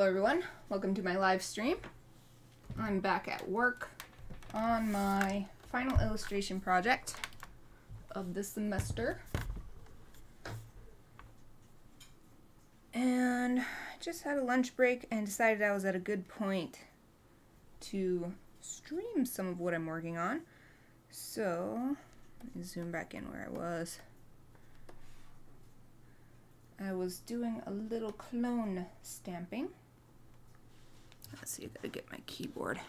Hello everyone, welcome to my live stream. I'm back at work on my final illustration project of the semester. And I just had a lunch break and decided I was at a good point to stream some of what I'm working on. So, let me zoom back in where I was. I was doing a little clone stamping. Let's see, I gotta get my keyboard.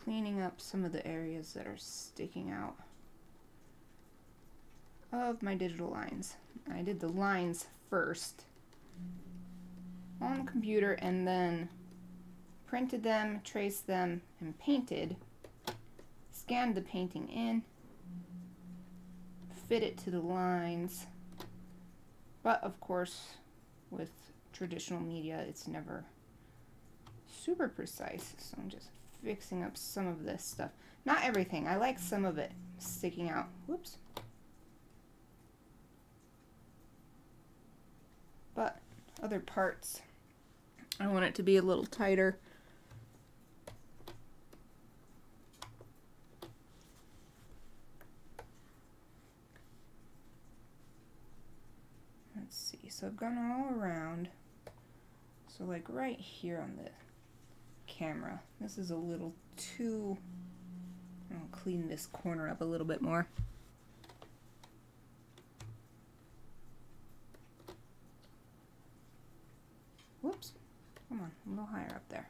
Cleaning up some of the areas that are sticking out of my digital lines. I did the lines first on the computer and then printed them, traced them, and painted. Scanned the painting in, fit it to the lines, but of course with traditional media it's never super precise, so I'm just fixing up some of this stuff. Not everything, I like some of it sticking out. Whoops. But other parts, I want it to be a little tighter. Let's see, so I've gone all around. So like right here on the camera, this is a little too, I'll clean this corner up a little bit more. Whoops, come on, a little higher up there.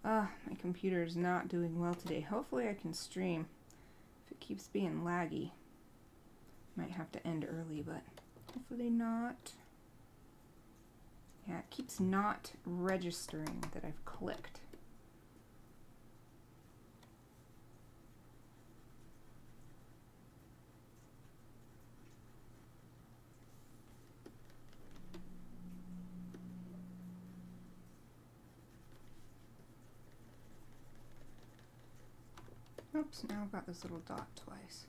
My computer is not doing well today. Hopefully I can stream. If it keeps being laggy, might have to end early, but hopefully not. Yeah, it keeps not registering that I've clicked. Oops, now I've got this little dot twice.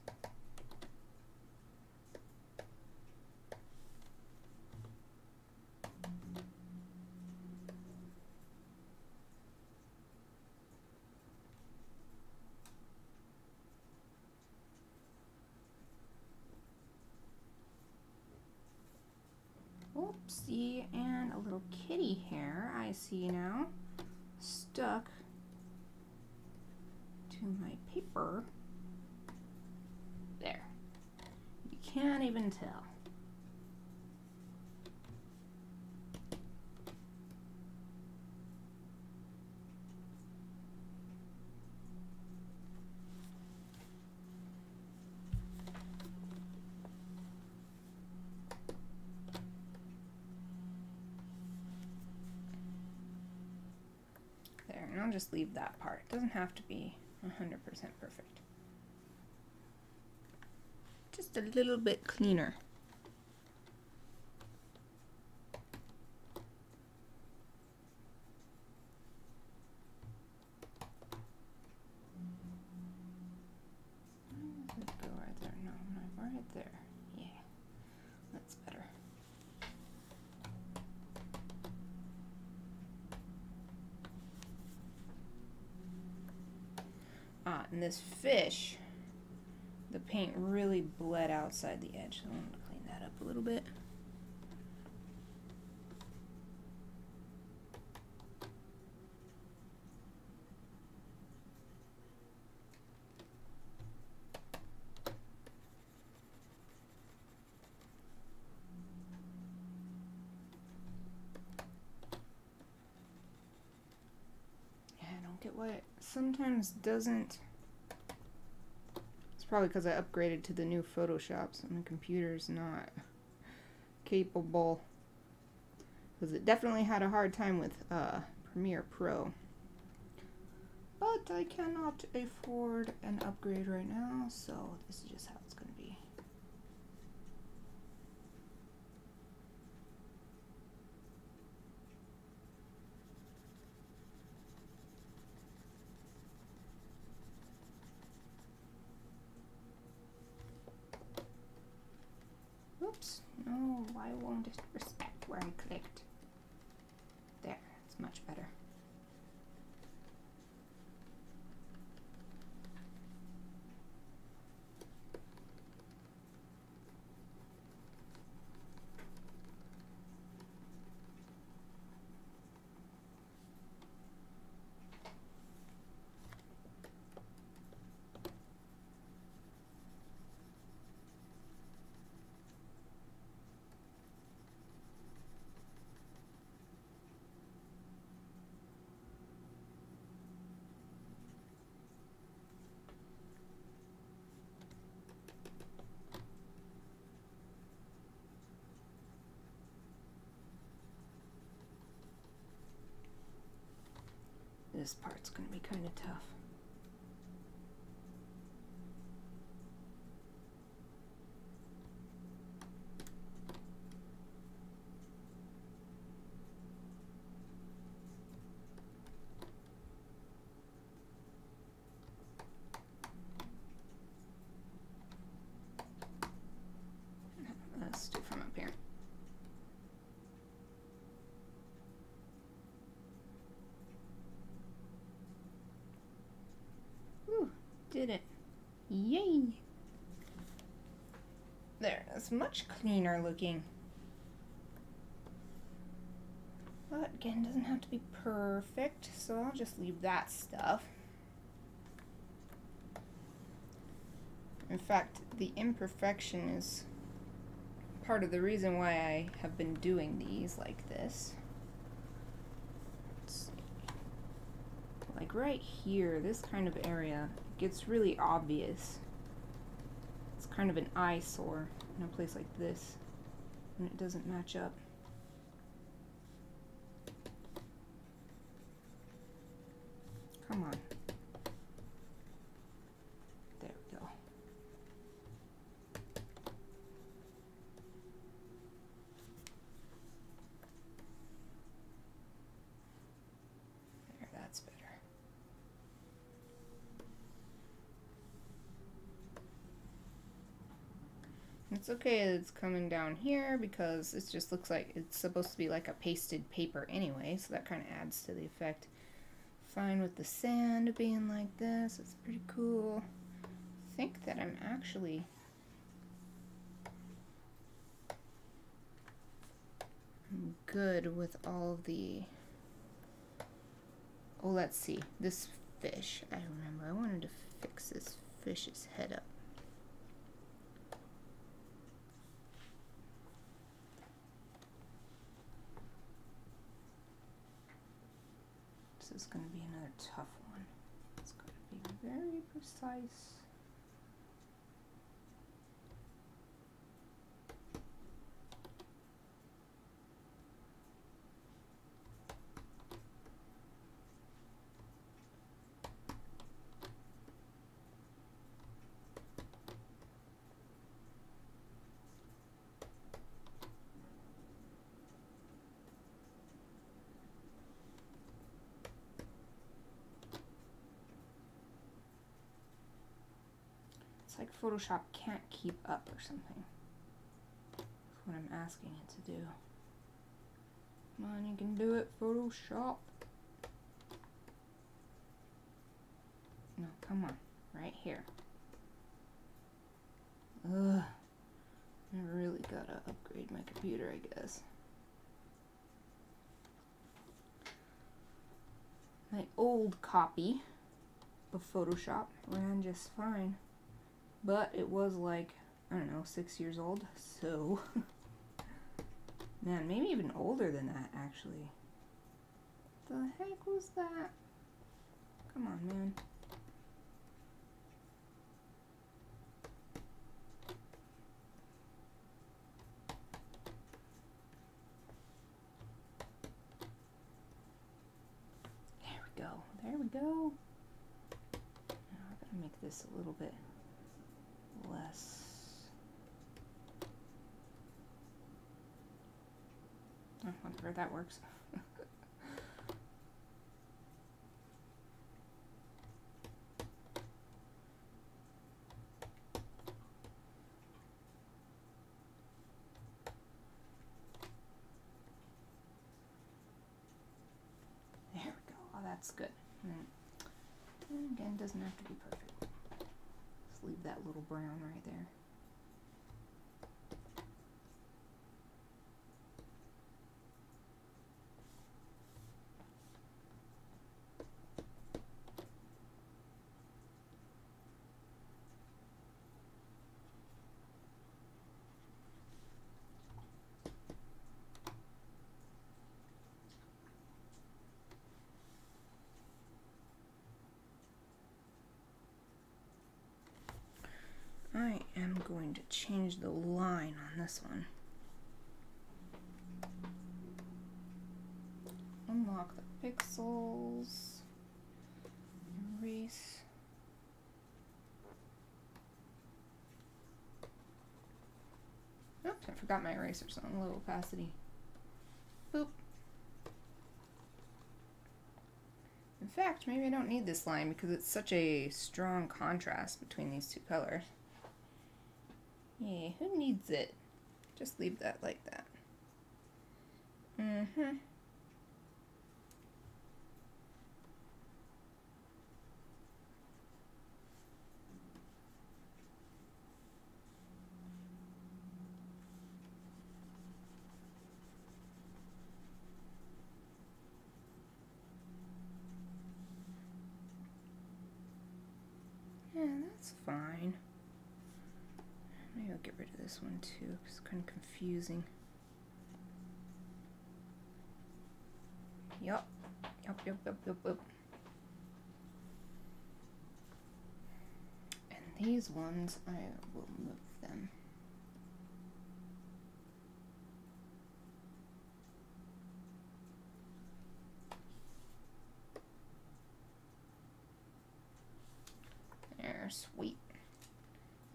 Oopsie, and a little kitty hair I see now stuck to my paper. There. You can't even tell. And I'll just leave that part. It doesn't have to be 100% perfect. Just a little bit cleaner. Where does it go right there? No, not right there. Yeah, that's better. And this fish, the paint really bled outside the edge, so I'm going to clean that up a little bit. Yeah, I don't get why it sometimes doesn't. Probably because I upgraded to the new Photoshop, so my computer's not capable. Because it definitely had a hard time with Premiere Pro. But I cannot afford an upgrade right now, so this is just how it's going to be. Why won't it respect where I clicked? There, it's much better. This part's going to be kind of tough. Let's do from up here. Did it. Yay! There, that's much cleaner looking. But again, doesn't have to be perfect, so I'll just leave that stuff. In fact, the imperfection is part of the reason why I have been doing these like this. Let's see. Like right here, this kind of area gets really obvious. It's kind of an eyesore in a place like this when it doesn't match up. Come on. There we go. There, that's better. It's okay it's coming down here because it just looks like it's supposed to be like a pasted paper anyway, so that kind of adds to the effect. Fine with the sand being like this, it's pretty cool. I think that I'm actually good with all of the... Oh, let's see, this fish, I remember I wanted to fix this fish's head up. This is going to be another tough one. It's going to be very precise. It's like Photoshop can't keep up or something. That's what I'm asking it to do. Come on, you can do it, Photoshop. No, come on, right here. Ugh. I really gotta upgrade my computer, I guess. My old copy of Photoshop ran just fine. But it was like, I don't know, 6 years old, so... Man, maybe even older than that, actually. The heck was that? Come on, man. There we go. There we go. Now I gotta make this a little bit less. Oh, whatever, that works. that's good. And again, doesn't have to be perfect. Just leave that little brown right there. I am going to change the line on this one. Unlock the pixels. Erase. Oops, I forgot my eraser, so I'm low opacity. Boop. In fact, maybe I don't need this line because it's such a strong contrast between these two colors. Yeah, who needs it? Just leave that like that. Mm-hmm. Yeah, that's fine. Maybe I'll get rid of this one too, because it's kind of confusing. Yup. Yup. And these ones, I will move them. There, sweet.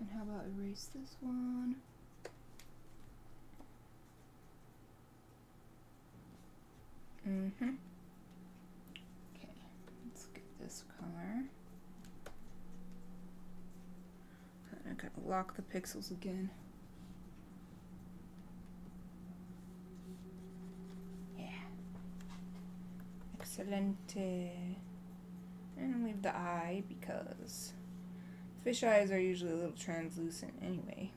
And how about erase this one? Mm-hmm. Okay, let's get this color. I gotta lock the pixels again. Yeah. Excelente. And leave the eye because fish eyes are usually a little translucent anyway.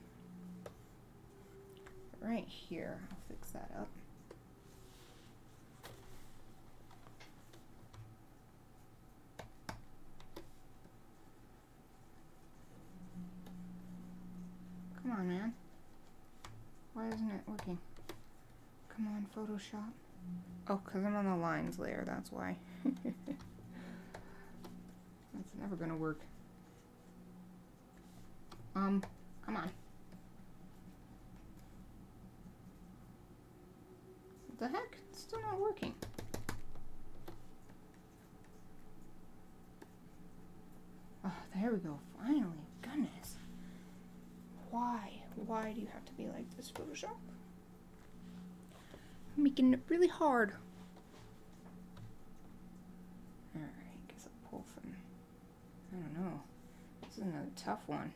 Right here, I'll fix that up. Come on, man. Why isn't it working? Come on, Photoshop. Oh, because I'm on the lines layer, that's why. That's never gonna work. Come on. What the heck? It's still not working. Oh, there we go. Finally. Goodness. Why? Why do you have to be like this, Photoshop? I'm making it really hard. Alright, guess I'll pull from... I don't know. This is another tough one.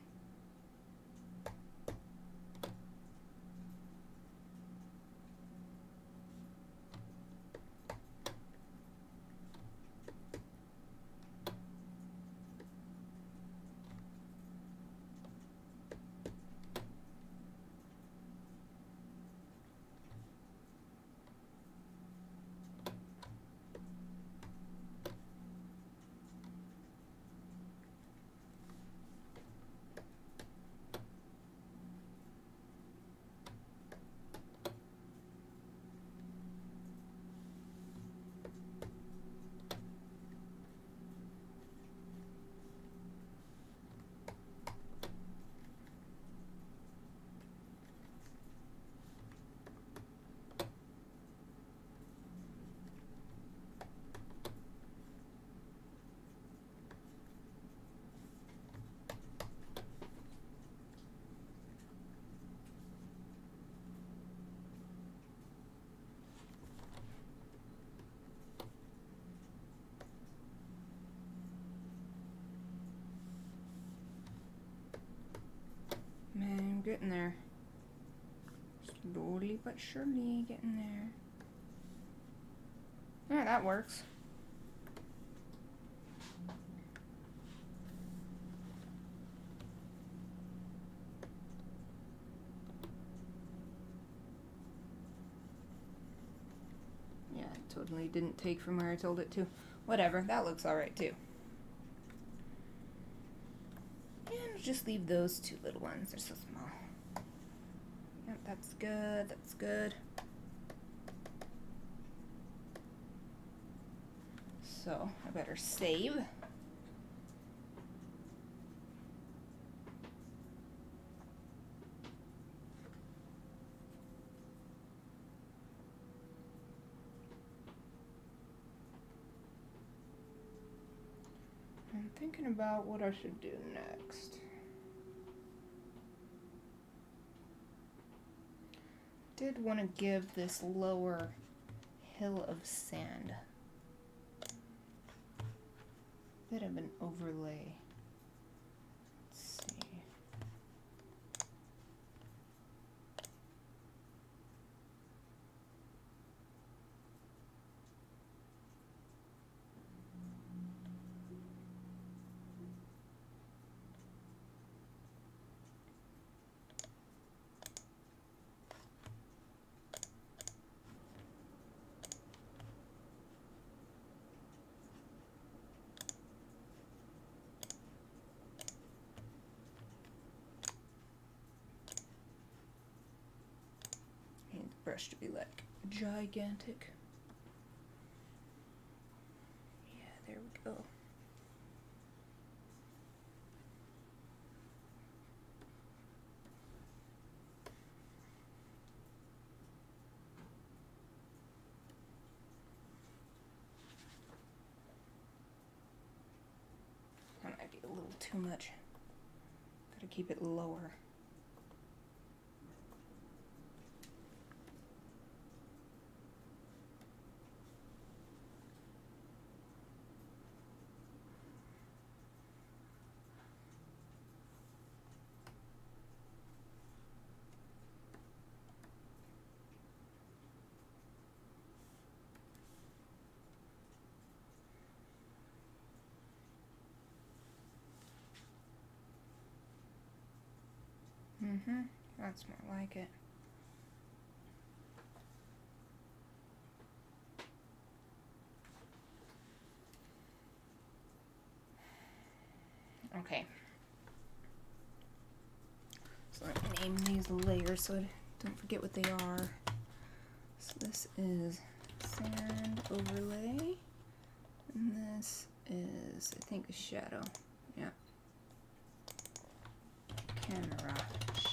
Man, I'm getting there. Slowly but surely getting there. Yeah, that works. Totally didn't take from where I told it to. Whatever, that looks alright too. And I'll just leave those two little ones, they're so small. Yep, that's good, that's good. So, I better save. I'm thinking about what I should do next. Did want to give this lower hill of sand a bit of an overlay. Let's see. Brush to be like gigantic. Yeah, there we go. That might be a little too much. Gotta keep it lower. That's more like it. Okay. So let me name these layers so I don't forget what they are. So this is sand overlay, and this is, I think, a shadow. Yeah. Camera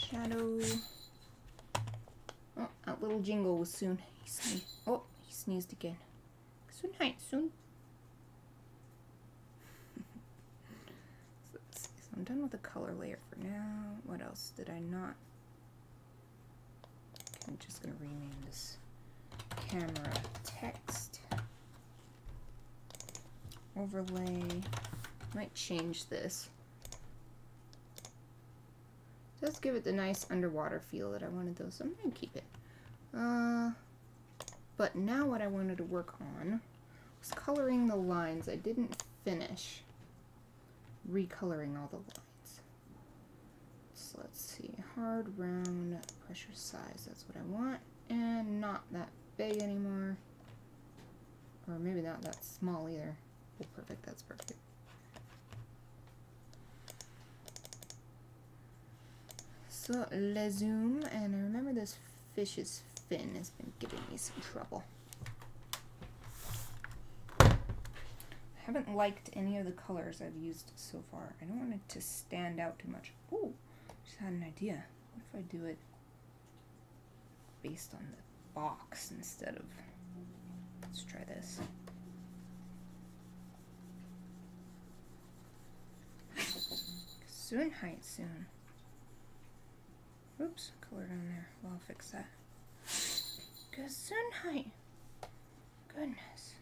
shadow. Oh, that little jingle was soon. He sneezed. Oh, he sneezed again. Soon, hi, soon. So let's see. So I'm done with the color layer for now. What else did I not? I'm just gonna rename this camera text overlay. Might change this. Let's give it the nice underwater feel that I wanted though, so I'm gonna keep it. But now what I wanted to work on was coloring the lines. I didn't finish recoloring all the lines. So let's see, hard, round, pressure size, that's what I want, and not that big anymore. Or maybe not that small either. Oh, perfect, that's perfect. So, le zoom, and I remember this fish's fin has been giving me some trouble. I haven't liked any of the colors I've used so far. I don't want it to stand out too much. Ooh, just had an idea. What if I do it based on the box instead of... Let's try this. Soon, height soon. Oops, color down there. Well, I'll fix that. Gesundheit. Goodness.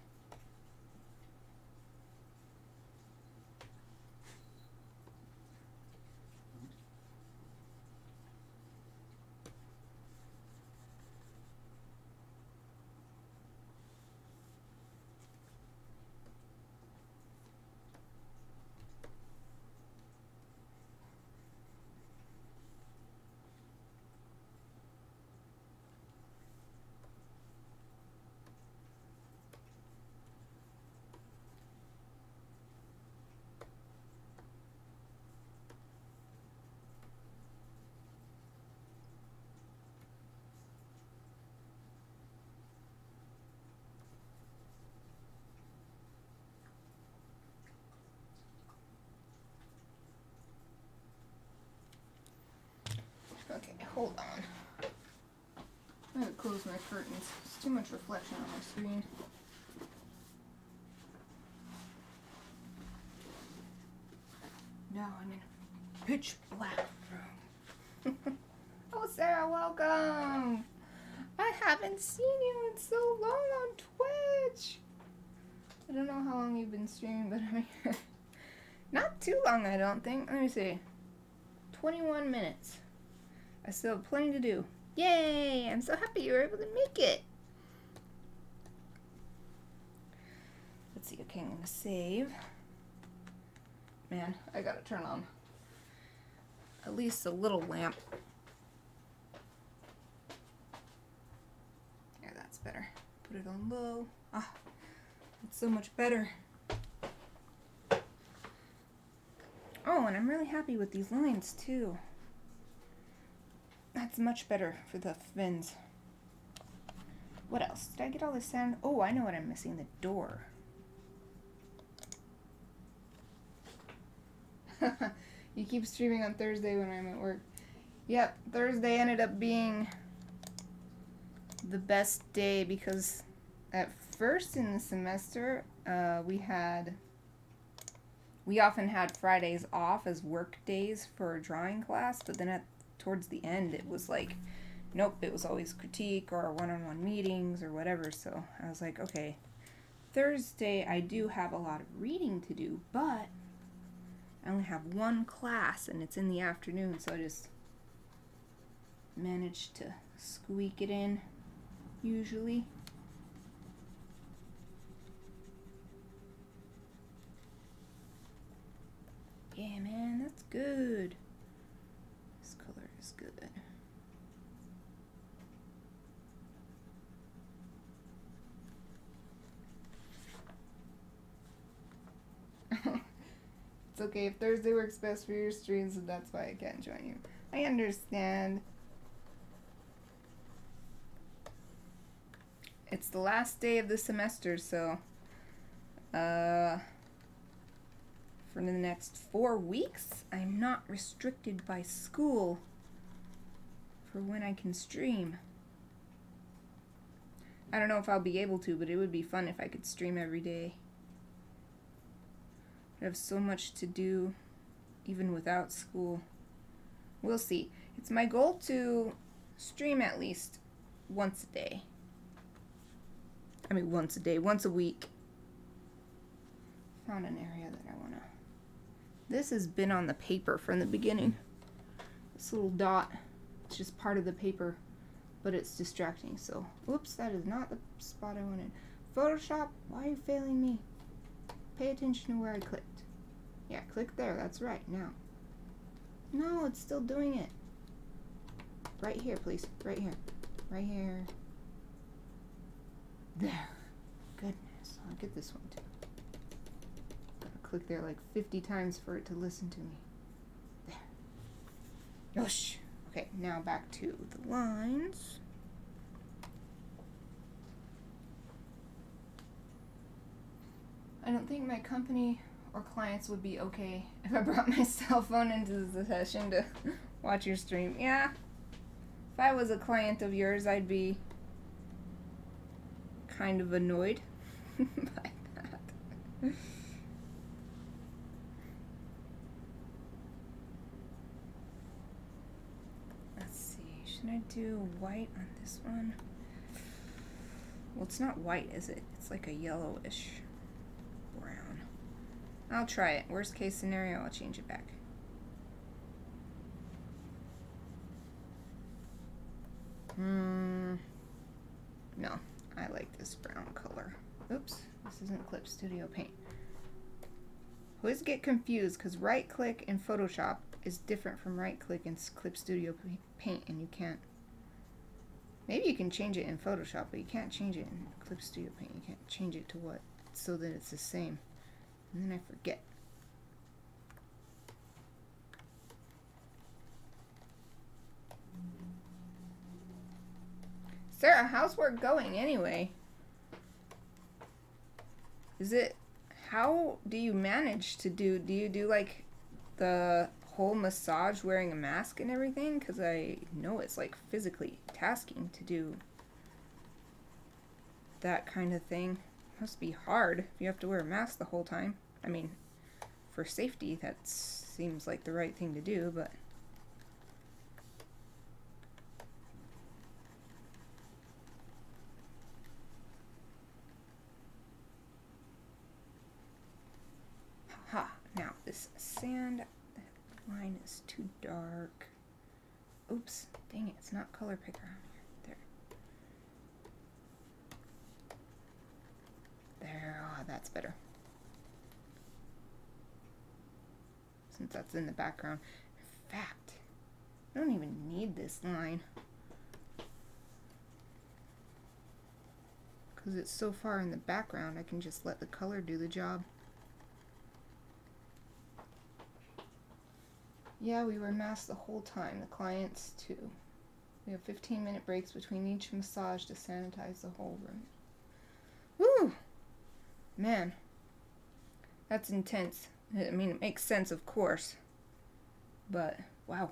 Hold on. I'm gonna close my curtains. There's too much reflection on my screen. Now I'm in a pitch black room. Oh, Sarah, welcome! I haven't seen you in so long on Twitch. I don't know how long you've been streaming, but I mean, not too long, I don't think. Let me see. 21 minutes. I still have plenty to do. Yay! I'm so happy you were able to make it. Let's see. Okay, I'm gonna save. Man, I gotta turn on at least a little lamp. Yeah, that's better. Put it on low. Ah, it's so much better. Oh, and I'm really happy with these lines too. That's much better for the fins. What else? Did I get all this sand? Oh, I know what I'm missing. The door. You keep streaming on Thursday when I'm at work. Yep, Thursday ended up being the best day because at first in the semester, we often had Fridays off as work days for a drawing class, but then towards the end it was like, nope, it was always critique or one-on-one meetings or whatever. So I was like, okay, Thursday I do have a lot of reading to do, but I only have one class and it's in the afternoon, so I just managed to squeak it in usually. Yeah, man, that's good. This color is good. It's okay if Thursday works best for your streams, and that's why I can't join you. I understand. It's the last day of the semester, so for the next 4 weeks, I'm not restricted by school for when I can stream. I don't know if I'll be able to, but it would be fun if I could stream every day. I have so much to do, even without school. We'll see. It's my goal to stream at least once a day. I mean, once a day, once a week. Found an area that I want to... This has been on the paper from the beginning. This little dot, it's just part of the paper, but it's distracting, so... Oops, that is not the spot I wanted. Photoshop, why are you failing me? Pay attention to where I clicked. Yeah, click there, that's right, now. No, it's still doing it. Right here, please. Right here. Right here. There. Goodness, I'll get this one too. Gotta click there like 50 times for it to listen to me. There. Yosh. Okay, now back to the lines. I don't think my company or clients would be okay if I brought my cell phone into the session to watch your stream. Yeah, if I was a client of yours, I'd be kind of annoyed by that. Let's see, should I do white on this one? Well, it's not white, is it? It's like a yellowish brown. I'll try it. Worst case scenario, I'll change it back. No, I like this brown color. Oops, this isn't Clip Studio Paint. Always get confused because right click in Photoshop is different from right click in Clip Studio Paint, and you can't. Maybe you can change it in Photoshop, but you can't change it in Clip Studio Paint. You can't change it to what so that it's the same. And then I forget. Sarah, how's work going anyway? Is it, how do you manage to do you do like the whole massage wearing a mask and everything, because I know it's like physically tasking to do that kind of thing. Must be hard if you have to wear a mask the whole time. I mean, for safety, that seems like the right thing to do, but ha, now this sand line is too dark. Oops, dang it, it's not color picker on here. There, oh, that's better. Since that's in the background. In fact, I don't even need this line, because it's so far in the background, I can just let the color do the job. Yeah, we wear masks the whole time, the clients too. We have 15-minute breaks between each massage to sanitize the whole room. Woo! Man, that's intense. I mean, it makes sense, of course, but wow.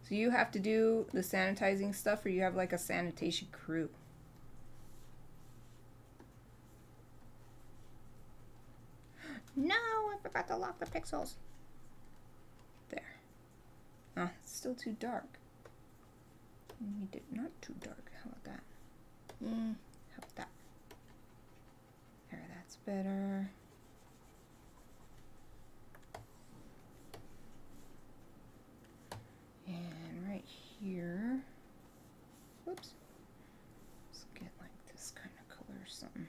So you have to do the sanitizing stuff, or you have like a sanitation crew? No, I forgot to lock the pixels. There. Ah, it's still too dark. We did not too dark. How about that? How about that? There, that's better. And right here, whoops, let's get like this kind of color or something.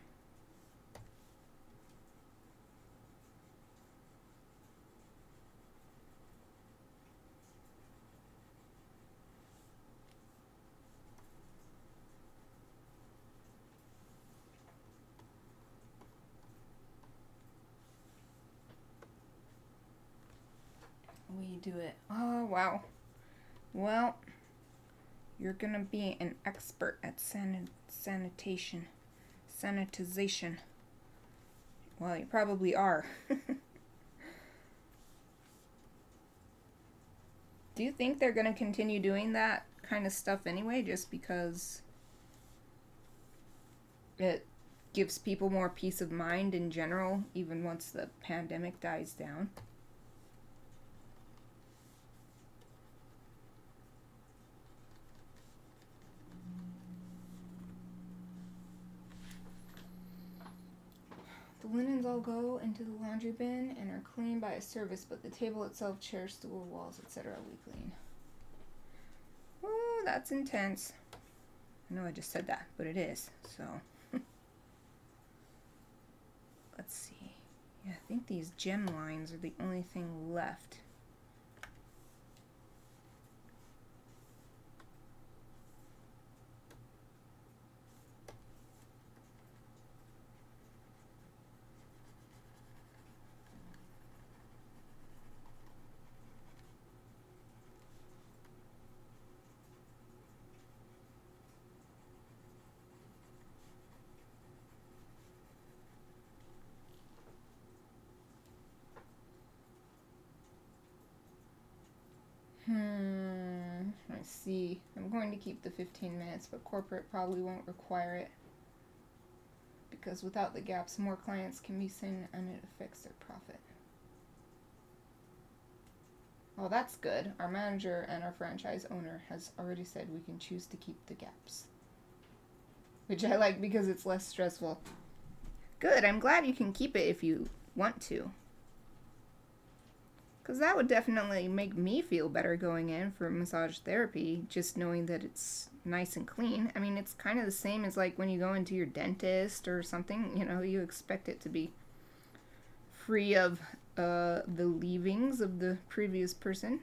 We do it. Oh, wow. Well, you're gonna be an expert at sanitization. Well, you probably are. Do you think they're gonna continue doing that kind of stuff anyway, just because it gives people more peace of mind in general, even once the pandemic dies down? The linens all go into the laundry bin and are cleaned by a service, but the table itself, chairs, stool, walls, etc. we clean. Oh, that's intense. I know I just said that, but it is, so. Let's see. Yeah, I think these gem lines are the only thing left. I see. I'm going to keep the 15 minutes, but corporate probably won't require it, because without the gaps, more clients can be seen and it affects their profit. Well, that's good. Our manager and our franchise owner has already said we can choose to keep the gaps, which I like because it's less stressful. Good. I'm glad you can keep it if you want to. Because that would definitely make me feel better going in for massage therapy, just knowing that it's nice and clean. I mean, it's kind of the same as like when you go into your dentist or something, you know, you expect it to be free of the leavings of the previous person.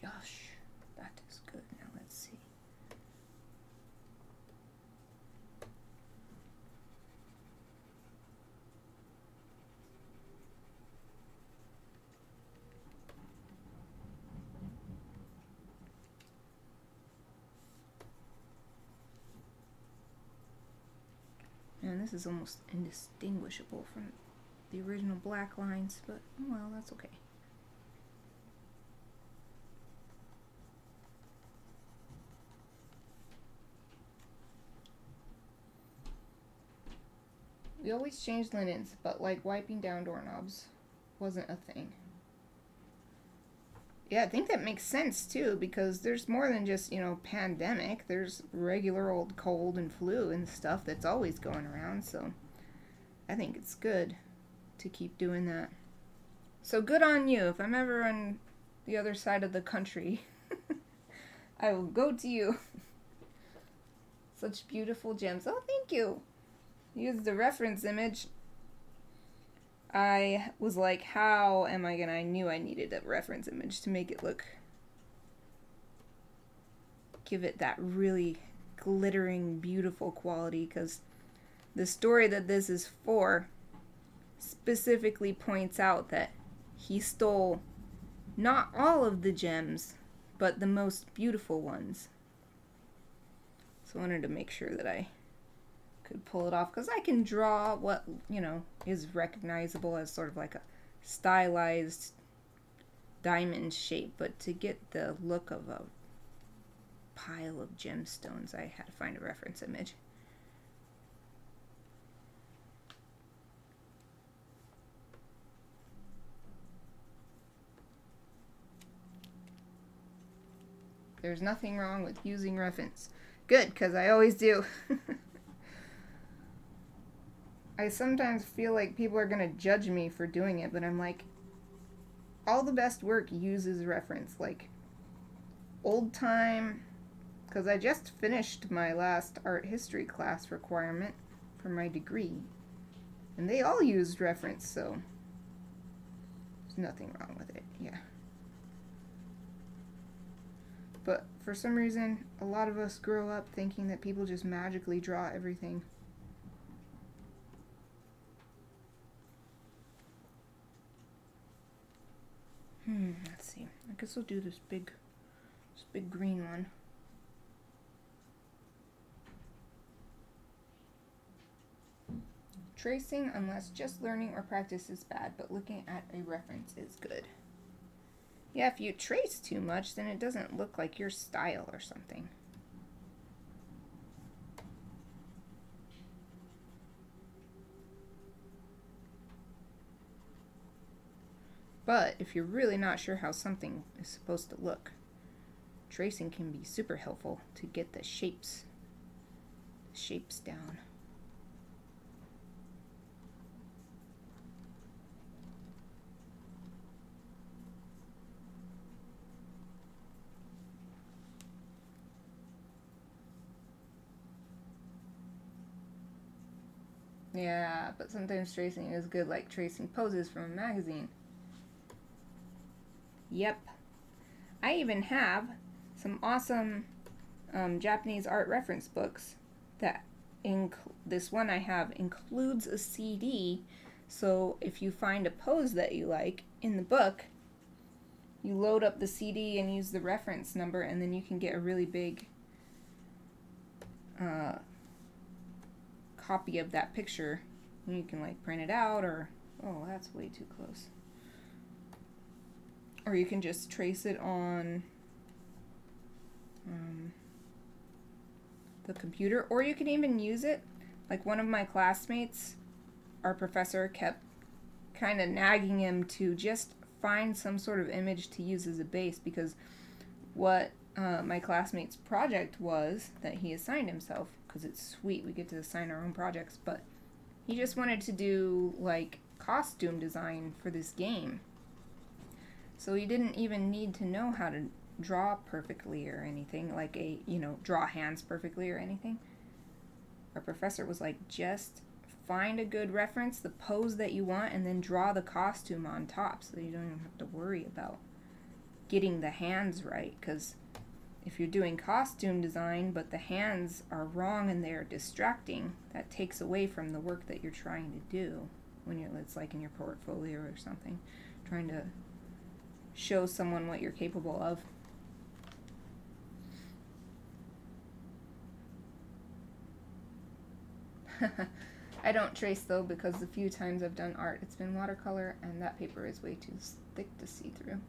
Yosh, that is good. Now let's see. man, this is almost indistinguishable from the original black lines, but well, that's okay. We always changed linens, but like wiping down doorknobs wasn't a thing. Yeah, I think that makes sense too, because there's more than just, you know, pandemic. There's regular old cold and flu and stuff that's always going around, so I think it's good to keep doing that. So good on you. If I'm ever on the other side of the country, I will go to you. Such beautiful gems. Oh, thank you. Use the reference image. I was like, how am I gonna, I knew I needed a reference image to make it look, give it that really glittering, beautiful quality, because the story that this is for specifically points out that he stole not all of the gems, but the most beautiful ones. So I wanted to make sure that I could pull it off, because I can draw what, you know, is recognizable as sort of like a stylized diamond shape, but to get the look of a pile of gemstones, I had to find a reference image. There's nothing wrong with using reference. Good, because I always do. I sometimes feel like people are going to judge me for doing it, but I'm like, all the best work uses reference. Like, old time, because I just finished my last art history class requirement for my degree, and they all used reference, so there's nothing wrong with it, yeah. But for some reason, a lot of us grow up thinking that people just magically draw everything. Let's see. I guess we'll do this big green one. Tracing, unless just learning or practice, is bad, but looking at a reference is good. Yeah, if you trace too much, then it doesn't look like your style or something. But if you're really not sure how something is supposed to look, tracing can be super helpful to get the shapes down. Yeah, but sometimes tracing is good, like tracing poses from a magazine. Yep. I even have some awesome Japanese art reference books that this one I have includes a CD, so if you find a pose that you like in the book, you load up the CD and use the reference number, and then you can get a really big copy of that picture, and you can like print it out, or oh, that's way too close. Or you can just trace it on the computer, or you can even use it. Like one of my classmates, our professor kept kind of nagging him to just find some sort of image to use as a base, because what my classmate's project was that he assigned himself, because it's sweet, we get to assign our own projects, but he just wanted to do like costume design for this game. So he didn't even need to know how to draw perfectly or anything, like draw hands perfectly or anything. Our professor was like, just find a good reference, the pose that you want, and then draw the costume on top, so you don't even have to worry about getting the hands right, because if you're doing costume design but the hands are wrong and they're distracting, that takes away from the work that you're trying to do when it's like in your portfolio or something, trying to show someone what you're capable of. I don't trace though, because the few times I've done art, it's been watercolor, and that paper is way too thick to see through.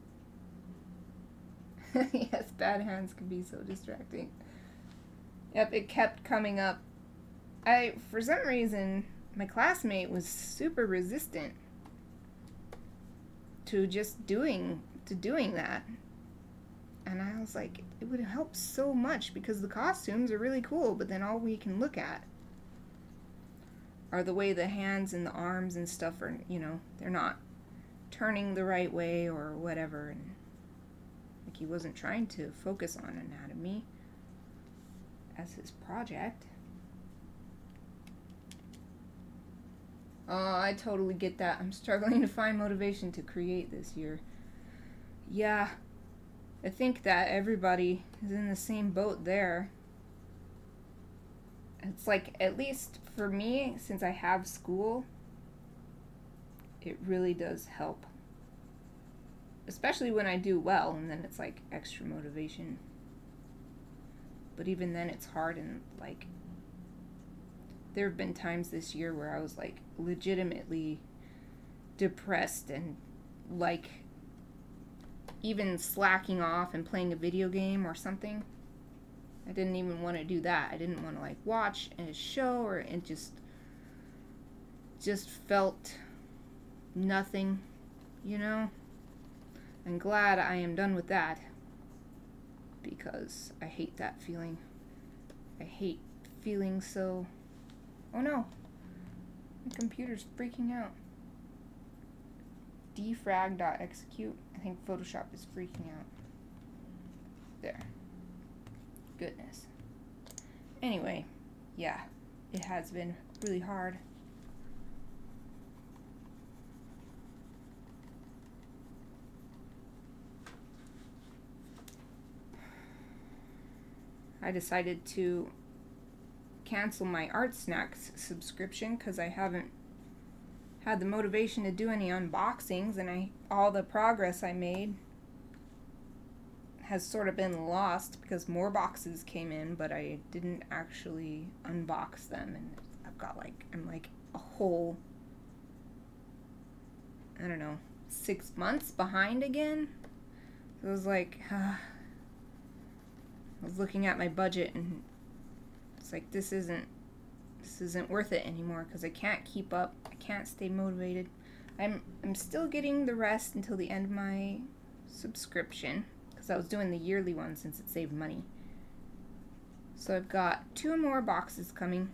Yes, bad hands can be so distracting. Yep, it kept coming up. For some reason, my classmate was super resistant to just doing that. And I was like, it would help so much because the costumes are really cool, but then all we can look at are the way the hands and the arms and stuff are, you know, they're not turning the right way or whatever. And like, he wasn't trying to focus on anatomy as his project. Oh, I totally get that. I'm struggling to find motivation to create this year. Yeah, I think that everybody is in the same boat there. It's like, at least for me, since I have school, it really does help. Especially when I do well, and then it's like extra motivation. But even then it's hard, and like, there have been times this year where I was like legitimately depressed and like even slacking off and playing a video game or something. I didn't even want to do that. I didn't want to like watch a show, or it just felt nothing, you know? I'm glad I am done with that, because I hate that feeling. I hate feeling so... Oh no, my computer's freaking out. Defrag.execute. I think Photoshop is freaking out. There. Goodness. Anyway, yeah, it has been really hard. I decided to cancel my Art Snacks subscription because I haven't had the motivation to do any unboxings, and all the progress I made has sort of been lost because more boxes came in, but I didn't actually unbox them, and I've got like, I'm like a whole, I don't know, 6 months behind again. So it was like, I was looking at my budget, and it's like, this isn't worth it anymore, because I can't keep up. I can't stay motivated. I'm still getting the rest until the end of my subscription, because I was doing the yearly one since it saved money. So I've got 2 more boxes coming.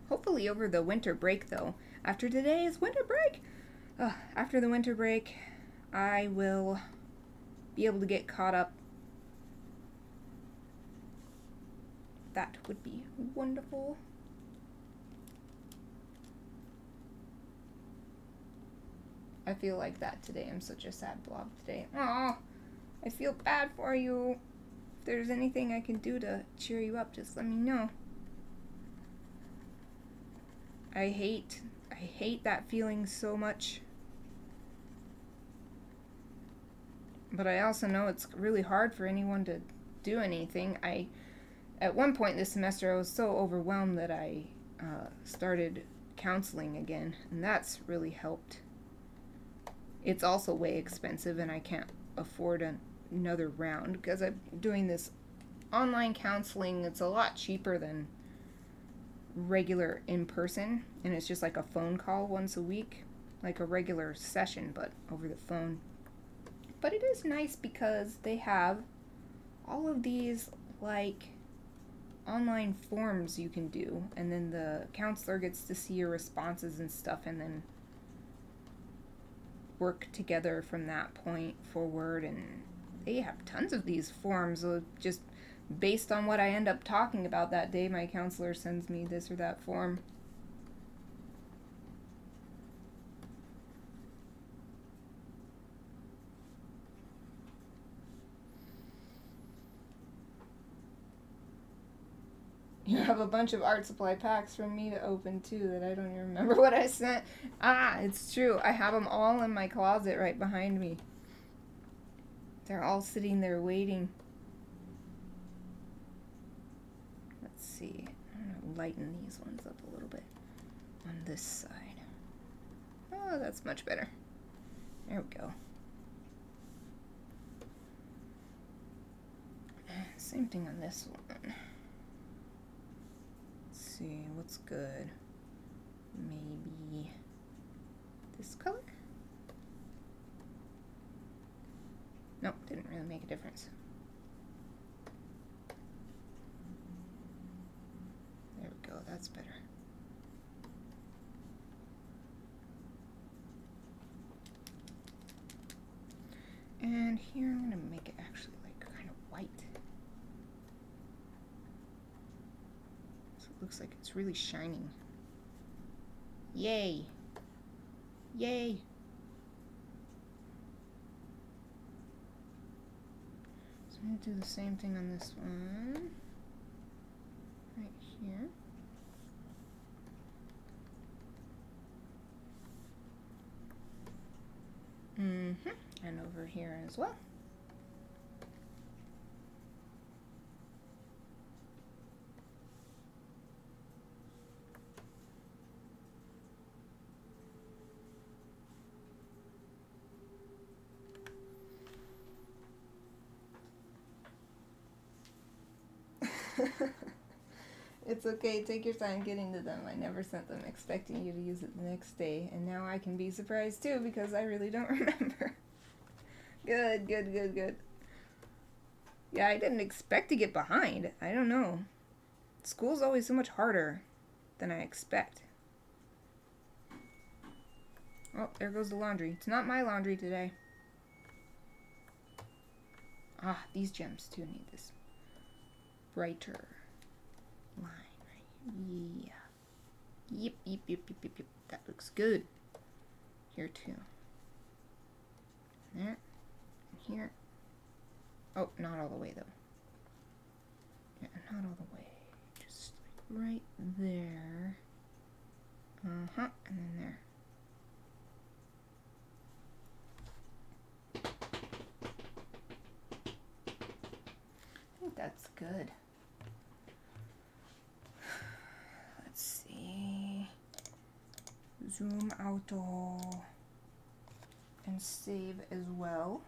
Hopefully over the winter break, though. After today is winter break. After the winter break, I will be able to get caught up. That would be wonderful. I feel like that today. I'm such a sad blob today. Oh, I feel bad for you. If there's anything I can do to cheer you up, just let me know. I hate that feeling so much. But I also know it's really hard for anyone to do anything. At one point this semester, I was so overwhelmed that I started counseling again, and that's really helped. It's also way expensive, and I can't afford another round because I'm doing this online counseling. It's a lot cheaper than regular in-person, and it's just like a phone call once a week, like a regular session, but over the phone. But it is nice because they have all of these like online forms you can do, and then the counselor gets to see your responses and stuff, and then work together from that point forward. And they have tons of these forms, just based on what I end up talking about that day. My counselor sends me this or that form. You have a bunch of art supply packs from me to open too that I don't even remember what I sent. Ah, it's true. I have them all in my closet right behind me. They're all sitting there waiting. Let's see. I don't gonna lighten these ones up a little bit on this side. Oh, that's much better. There we go. And same thing on this one. Let's see, what's good? Maybe this color? Nope, didn't really make a difference. There we go, that's better. And here I'm gonna make it actually like kind of white. So it looks like it's really shining. Yay! Yay! So I'm gonna do the same thing on this one. Right here. And over here as well. It's okay, take your time getting to them. I never sent them expecting you to use it the next day, and now I can be surprised too because I really don't remember. Good, good, good, good. Yeah, I didn't expect to get behind. I don't know. School's always so much harder than I expect. Oh, there goes the laundry. It's not my laundry today. Ah, these gems too need this brighter line right here. Yeah. Yep, yep, yep, yep, yep, yep. That looks good. Here too. There. And here. Oh, not all the way though. Yeah, not all the way. Just like right there. Uh-huh. And then there. I think that's good. Let's see. Zoom out all and save as well.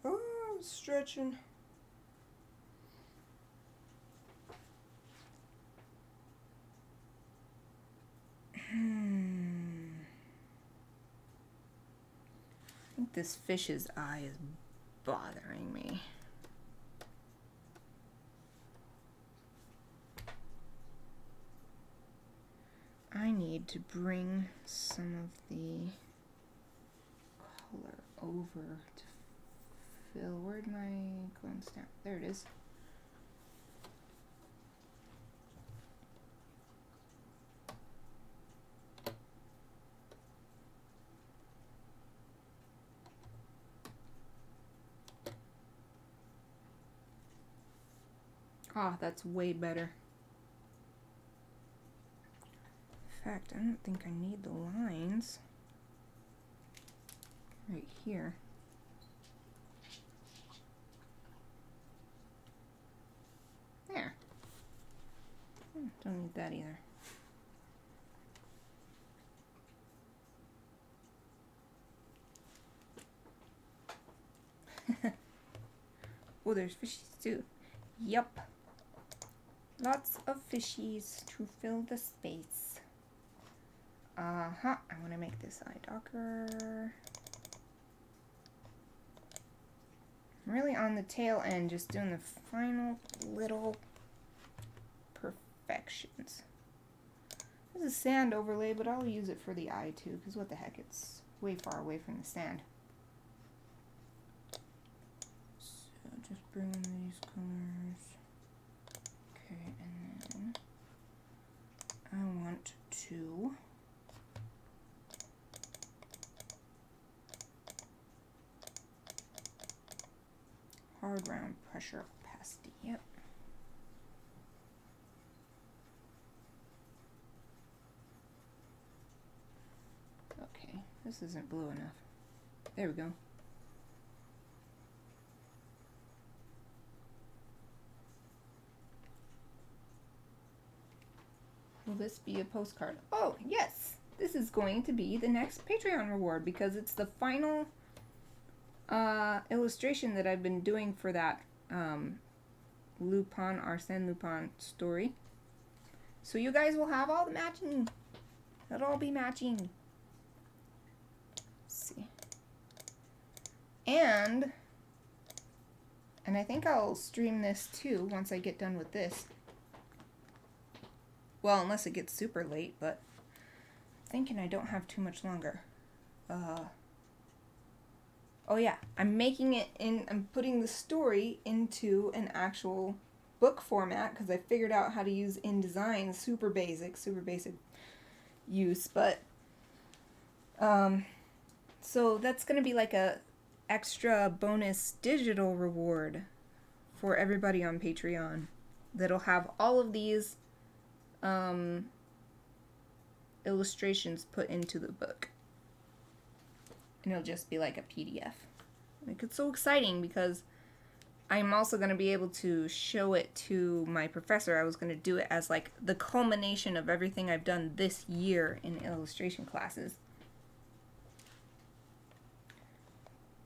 Oh, I'm stretching. I think this fish's eye is bothering me. I need to bring some of the color over to fill. Where'd my clone stamp? There it is. Ah, that's way better. In fact, I don't think I need the lines right here. There. Don't need that either. Oh, there's fishies too. Yup. Lots of fishies to fill the space. Uh-huh. I want to make this eye darker. I'm really on the tail end, just doing the final little perfections. There's a sand overlay, but I'll use it for the eye too, because what the heck, it's way far away from the sand. So just bring in these colors. Okay, and then I want to hard round pressure opacity. Yep. Okay, this isn't blue enough. There we go. this be a postcard? Oh, yes! This is going to be the next Patreon reward because it's the final illustration that I've been doing for that Lupin, Arsène Lupin story. So you guys will have all the matching. It'll all be matching. Let's see. And I think I'll stream this too once I get done with this. Well, unless it gets super late, but I'm thinking I don't have too much longer. Oh yeah, I'm putting the story into an actual book format because I figured out how to use InDesign. Super basic use, but so that's gonna be like a extra bonus digital reward for everybody on Patreon that'll have all of these illustrations put into the book. And it'll just be like a PDF. Like, it's so exciting because I'm also going to be able to show it to my professor. I was going to do it as like the culmination of everything I've done this year in illustration classes.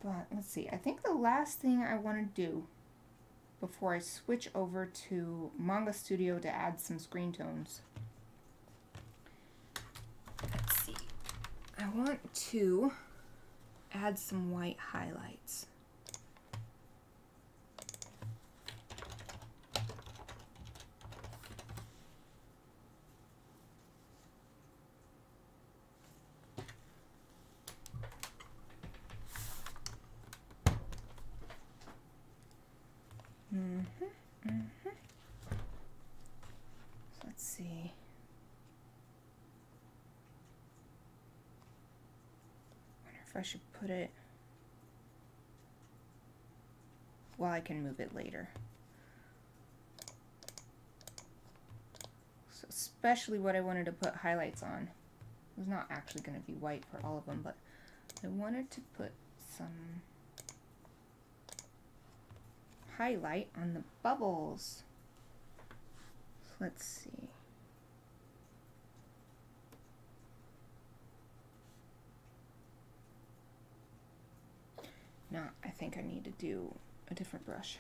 But let's see, I think the last thing I want to do before I switch over to Manga Studio to add some screen tones. Let's see, I want to add some white highlights. So let's see. Wonder if I should put it. Well, I can move it later. So especially what I wanted to put highlights on. It was not actually going to be white for all of them, but I wanted to put some highlight on the bubbles. So let's see. No, I think I need to do a different brush.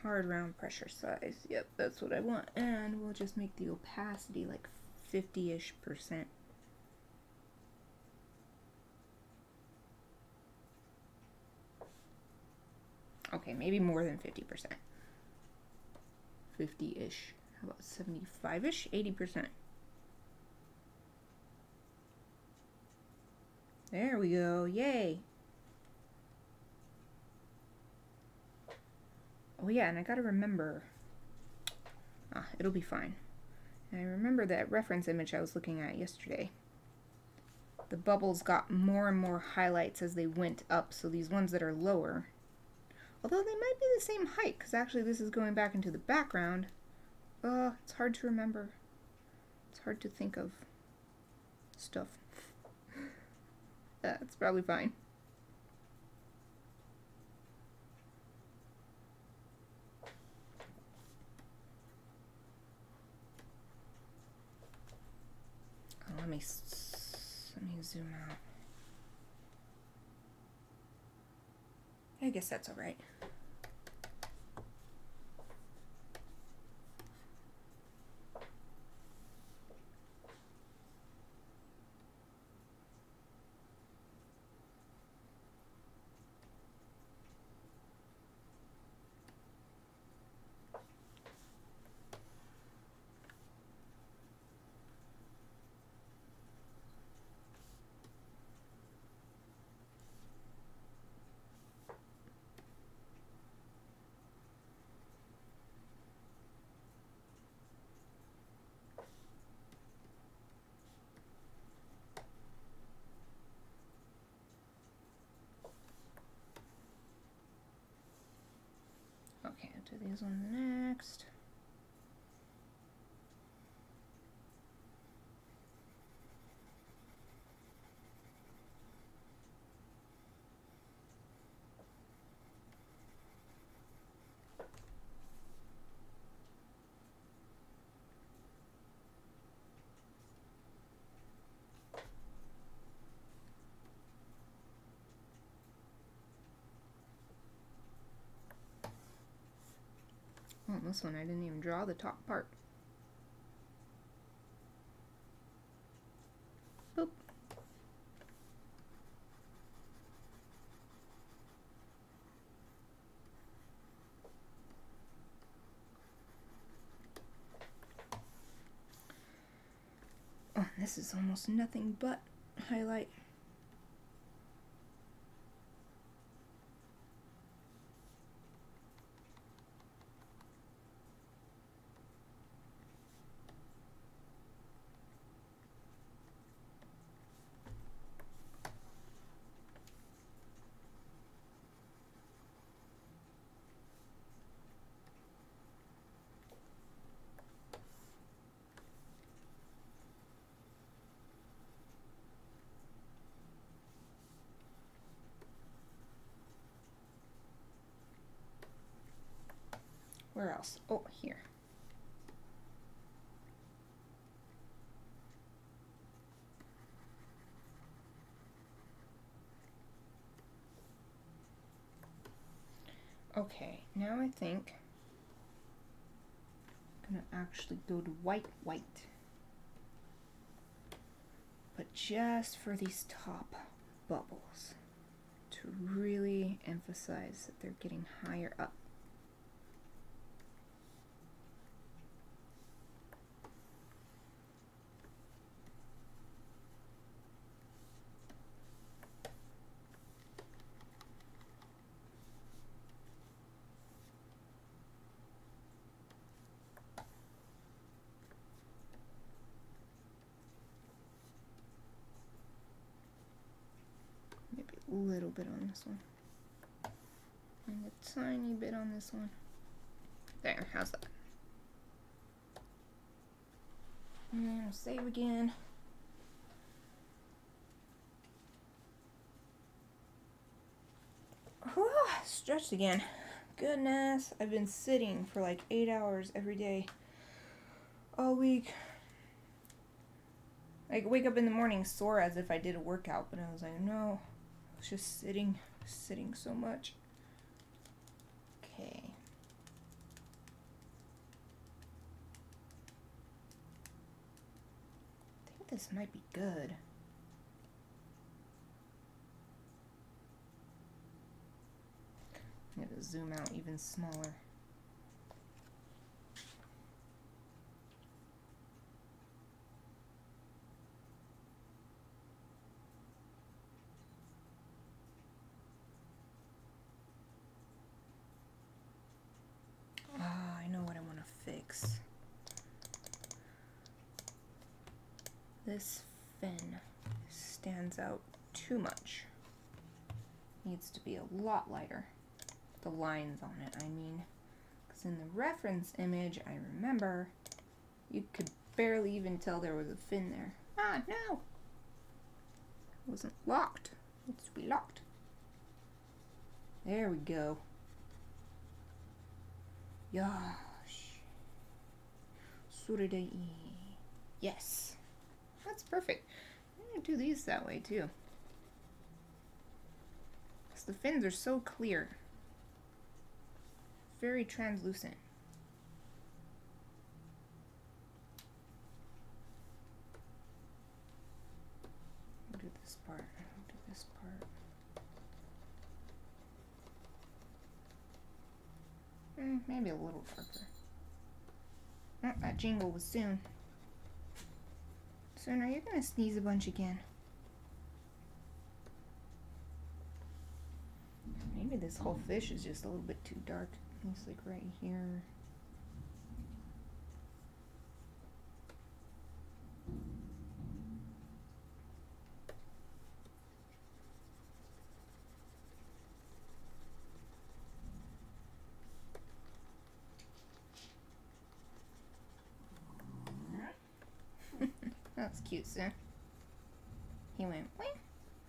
Hard round pressure size. Yep, that's what I want. And we'll just make the opacity like 50-ish%. Okay, maybe more than 50%. 50-ish. How about 75-ish? 80%. There we go. Yay. Oh yeah, and I gotta remember. It'll be fine. And I remember that reference image I was looking at yesterday. The bubbles got more and more highlights as they went up, so these ones that are lower, although they might be the same height, because actually this is going back into the background. It's hard to remember. It's hard to think of stuff. It's probably fine. Let me zoom out. I guess that's all right. Okay, I'll do these ones next. This one I didn't even draw the top part. Boop. Oh, this is almost nothing but highlight. Where else? Oh, here. Okay, now I think I'm gonna actually go to white, but just for these top bubbles to really emphasize that they're getting higher up. A little bit on this one and a tiny bit on this one. There, how's that? And I'll save again. Whew, stretched again. Goodness, I've been sitting for like 8 hours every day all week. Like, wake up in the morning sore as if I did a workout, but I was like, no. I was just sitting so much. Okay. I think this might be good. I'm gonna zoom out even smaller. I know what I want to fix. This fin stands out too much. Needs to be a lot lighter. The lines on it, I mean. Because in the reference image, I remember, you could barely even tell there was a fin there. Ah, no! It wasn't locked. It needs to be locked. There we go. Yosh. Suridai. Yes. That's perfect. I'm going to do these that way too. Because the fins are so clear. Very translucent. I'll do this part. I'll do this part. Maybe a little darker. Oh, that jingle was soon. Soon, are you gonna sneeze a bunch again? Maybe this whole fish is just a little bit too dark. It's like right here. That's cute, sir. He went, wait.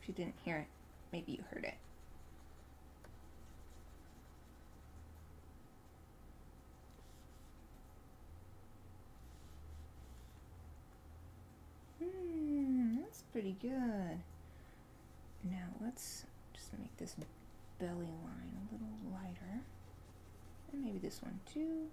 If you didn't hear it, maybe you heard it. That's pretty good. Now let's just make this belly line a little lighter. And maybe this one too.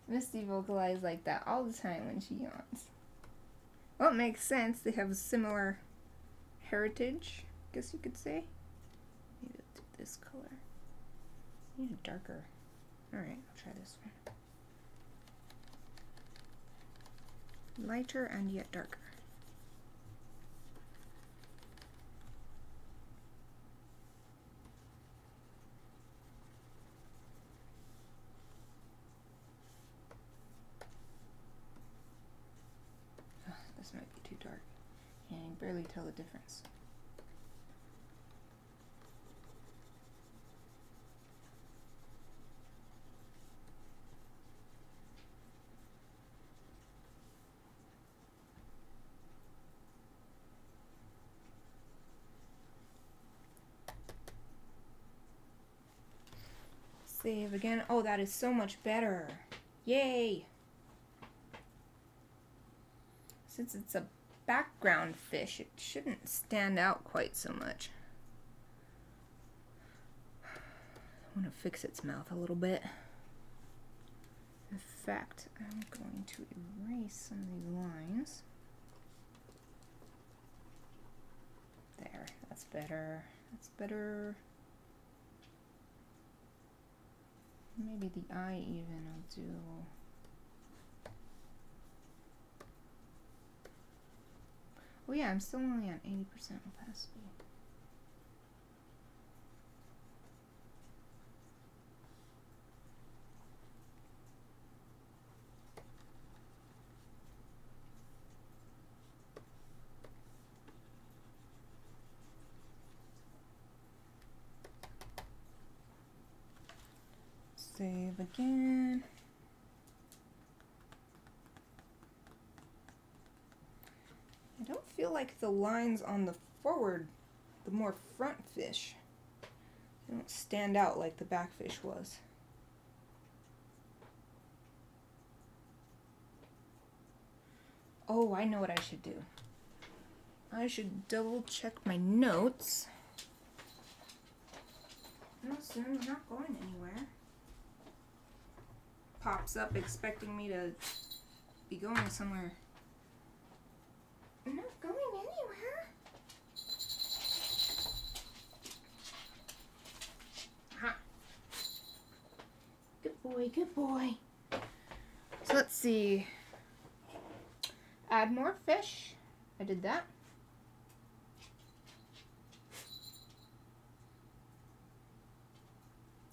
Misty vocalizes like that all the time when she yawns. Well, it makes sense. They have a similar heritage, I guess you could say. Maybe I'll do this color. I need a darker. Alright, I'll try this one. Lighter and yet darker. This might be too dark. Yeah, you can barely tell the difference. Save again. Oh, that is so much better. Yay! Since it's a background fish, it shouldn't stand out quite so much. I want to fix its mouth a little bit. In fact, I'm going to erase some of these lines. There, that's better. That's better. Maybe the eye even I'll do. Oh yeah, I'm still only on 80% opacity. Save again. I don't feel like the lines on the forward, the more front fish, they don't stand out like the back fish was. Oh, I know what I should do. I should double check my notes. No, soon, we're not going anywhere. Pops up expecting me to be going somewhere. I'm not going anywhere. Aha. Good boy, good boy. So let's see. Add more fish. I did that.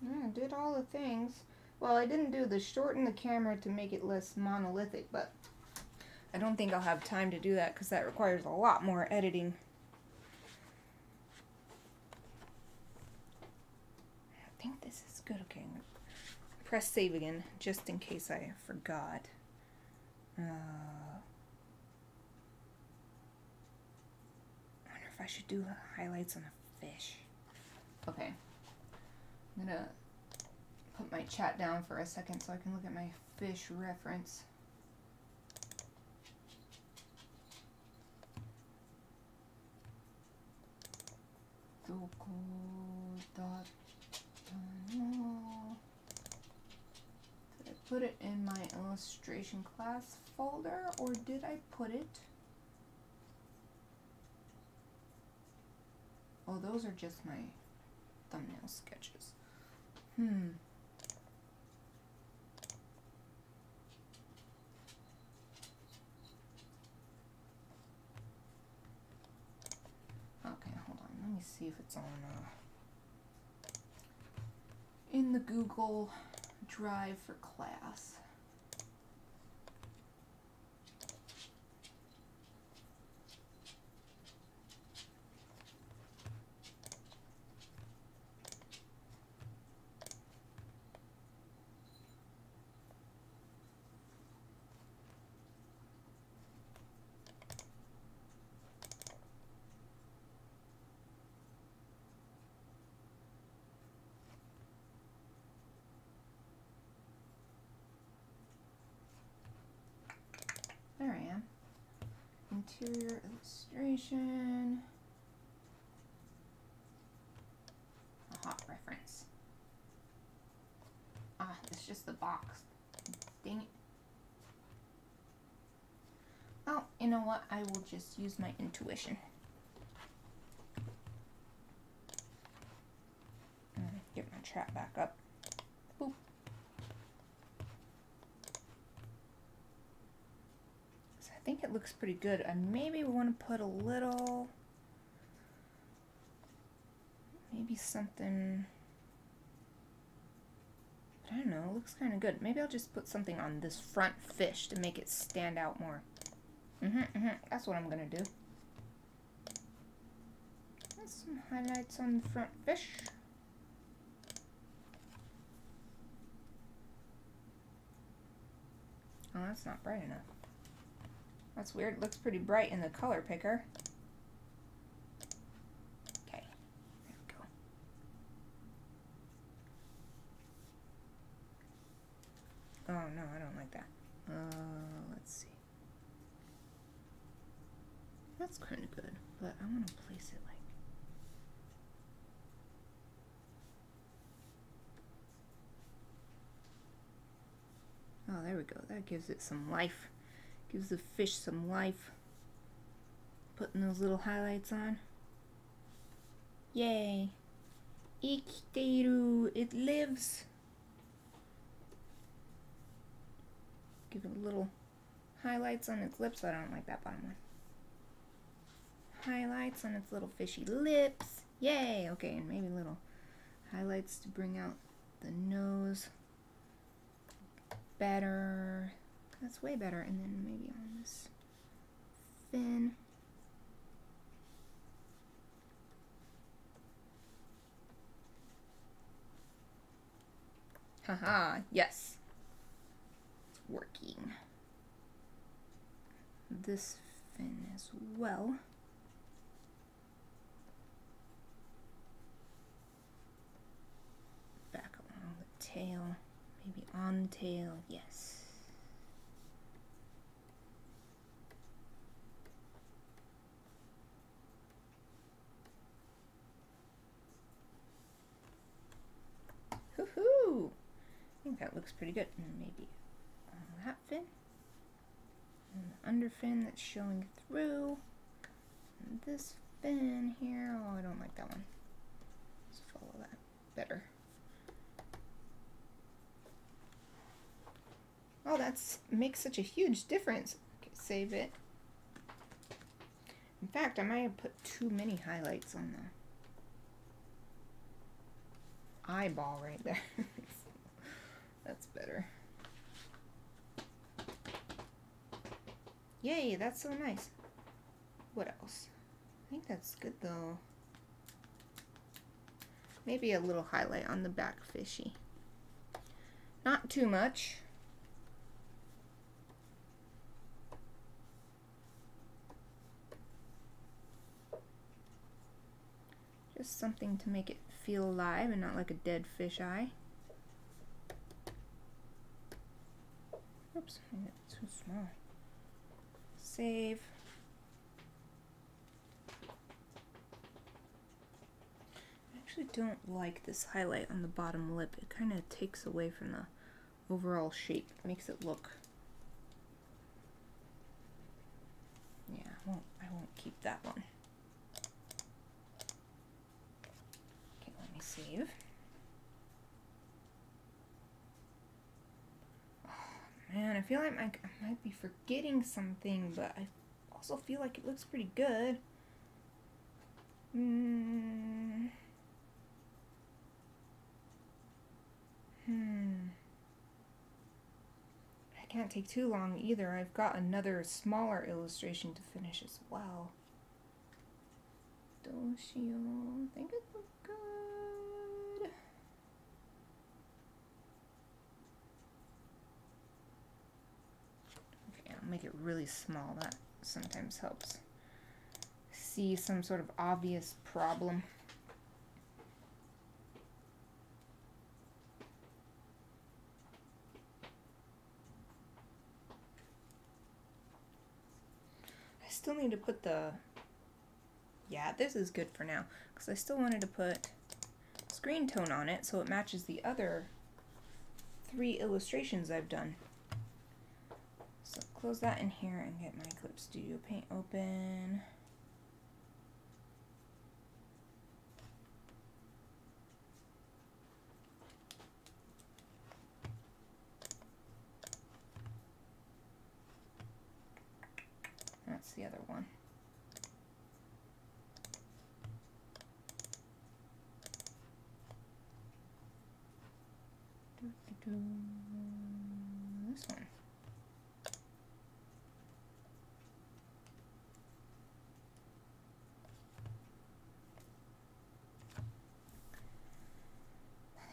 Yeah, I did all the things. Well, I didn't do the shorten the camera to make it less monolithic, but I don't think I'll have time to do that because that requires a lot more editing. I think this is good. Okay, I'm gonna press save again just in case I forgot. I wonder if I should do the highlights on a fish. Okay, I'm gonna put my chat down for a second so I can look at my fish reference. Did I put it in my illustration class folder or did I put it? Oh, those are just my thumbnail sketches. Okay, hold on. Let me see if it's on in the Google Drive for class. There I am. Interior illustration. A hot reference. Ah, just the box. Dang it. Oh, you know what? I will just use my intuition. Get my trap back up. Boop. So I think it looks pretty good. Maybe we want to put a little, maybe something, I don't know, it looks kind of good. Maybe I'll just put something on this front fish to make it stand out more. That's what I'm gonna do. That's some highlights on the front fish. Oh, that's not bright enough. That's weird. It looks pretty bright in the color picker. Okay, there we go. Oh no, I don't like that. Let's see. That's kind of good, but I want to place it like. Oh, there we go. That gives it some life. Gives the fish some life. Putting those little highlights on. Yay! Ikiteiru, it lives. Give it a little highlights on its lips. I don't like that bottom one. Highlights on its little fishy lips. Yay! Okay, and maybe little highlights to bring out the nose better. That's way better. And then maybe on this fin. Haha, yes. It's working. This fin as well. Back along the tail. Maybe on the tail, yes. Hoo-hoo! I think that looks pretty good. And maybe on that fin. And the under fin that's showing through. And this fin here. Oh, I don't like that one. Let's follow that better. Oh, that's makes such a huge difference. Okay, save it. In fact, I might have put too many highlights on the eyeball right there. That's better. Yay, that's so nice. What else? I think that's good though. Maybe a little highlight on the back fishy. Not too much. Just something to make it feel alive and not like a dead fish eye. Oops, I made it too small. Save. I actually don't like this highlight on the bottom lip. It kind of takes away from the overall shape. It makes it look. Yeah, I won't keep that one. Okay, let me save. Man, I feel like I might be forgetting something, but I also feel like it looks pretty good. I can't take too long either. I've got another smaller illustration to finish as well. Doshio, I think it looks good. Make it really small. That sometimes helps see some sort of obvious problem. I still need to put the, yeah, this is good for now, because I still wanted to put screen tone on it so it matches the other 3 illustrations I've done. So close that in here and get my Clip Studio Paint open. That's the other one. This one.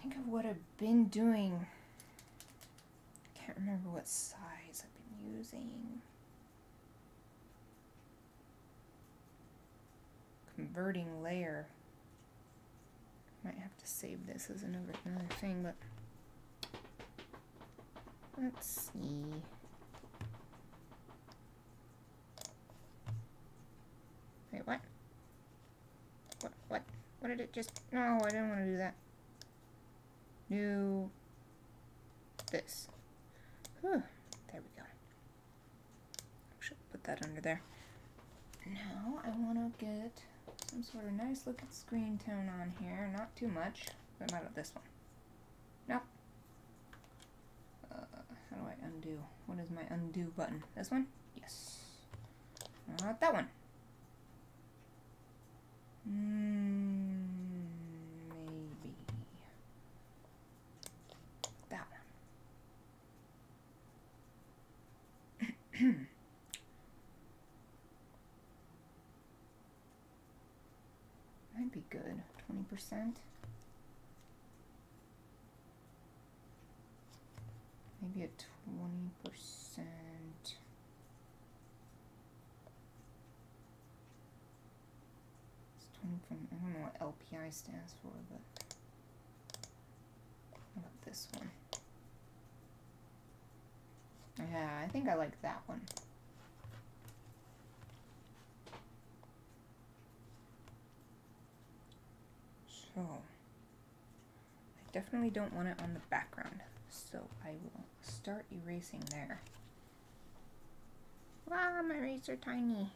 Think of what I've been doing. Can't remember what size I've been using. Converting layer. Might have to save this as another thing, but let's see. Wait, what? What did it just? No, I didn't want to do that. New this. Whew, there we go. Should put that under there. Now I want to get some sort of nice looking screen tone on here. Not too much. What about this one? Nope. How do I undo? What is my undo button? This one? Yes. Not that one. Maybe that one. Might be good. 20%. Maybe a 20%. It's 20 from, I don't know what LPI stands for, but how about this one? Yeah, I think I like that one. So, I definitely don't want it on the background, so I will start erasing there. Wow, my eraser tiny.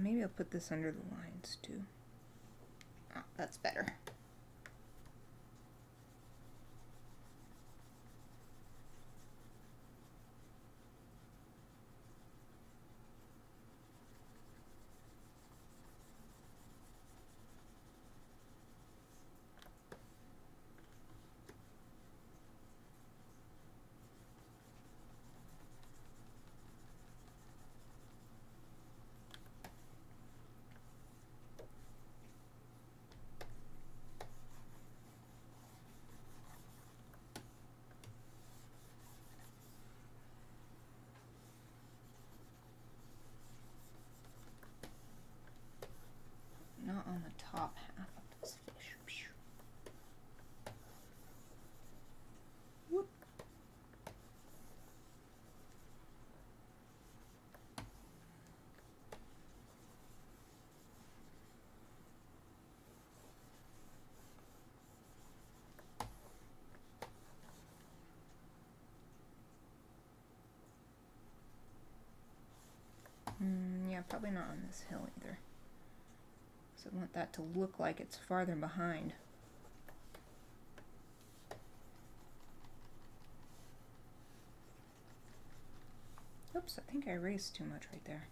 Maybe I'll put this under the lines too. Ah, that's better. Not on the top half of this fish. Whoop. Yeah, probably not on this hill either. I want that to look like it's farther behind. Oops, I think I erased too much right there.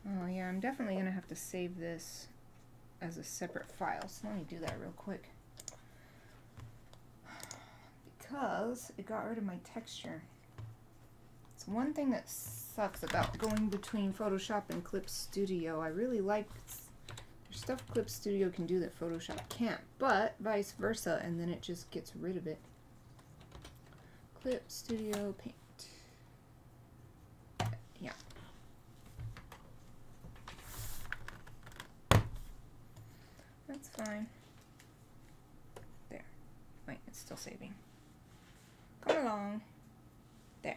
Oh yeah, I'm definitely going to have to save this as a separate file. So let me do that real quick. Because it got rid of my texture. It's one thing that sucks about going between Photoshop and Clip Studio. I really like there's stuff Clip Studio can do that Photoshop can't, but vice versa, and then it just gets rid of it. Clip Studio Paint. Yeah. That's fine. There. Wait, it's still saving. Come along. There.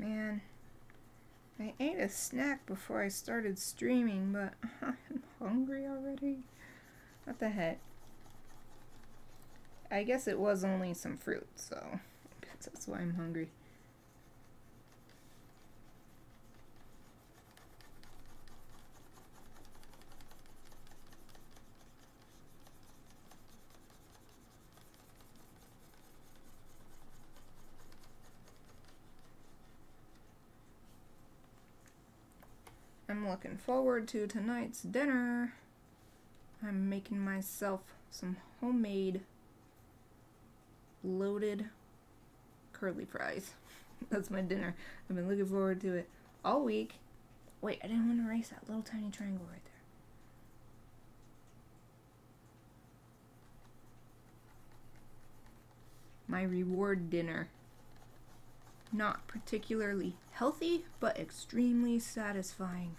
Man, I ate a snack before I started streaming, but I'm hungry already. What the heck? I guess it was only some fruit, so that's why I'm hungry. I'm looking forward to tonight's dinner. I'm making myself some homemade loaded curly fries. That's my dinner. I've been looking forward to it all week. Wait, I didn't want to erase that little tiny triangle right there. My reward dinner. Not particularly healthy, but extremely satisfying.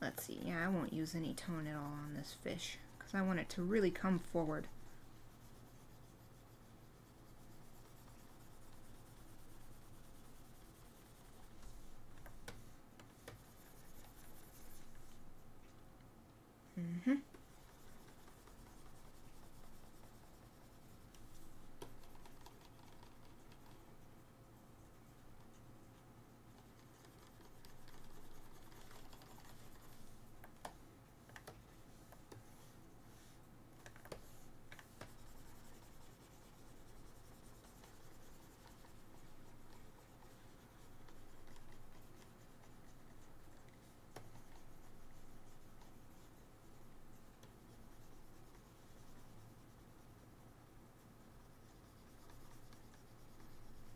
Let's see, yeah, I won't use any tone at all on this fish because I want it to really come forward.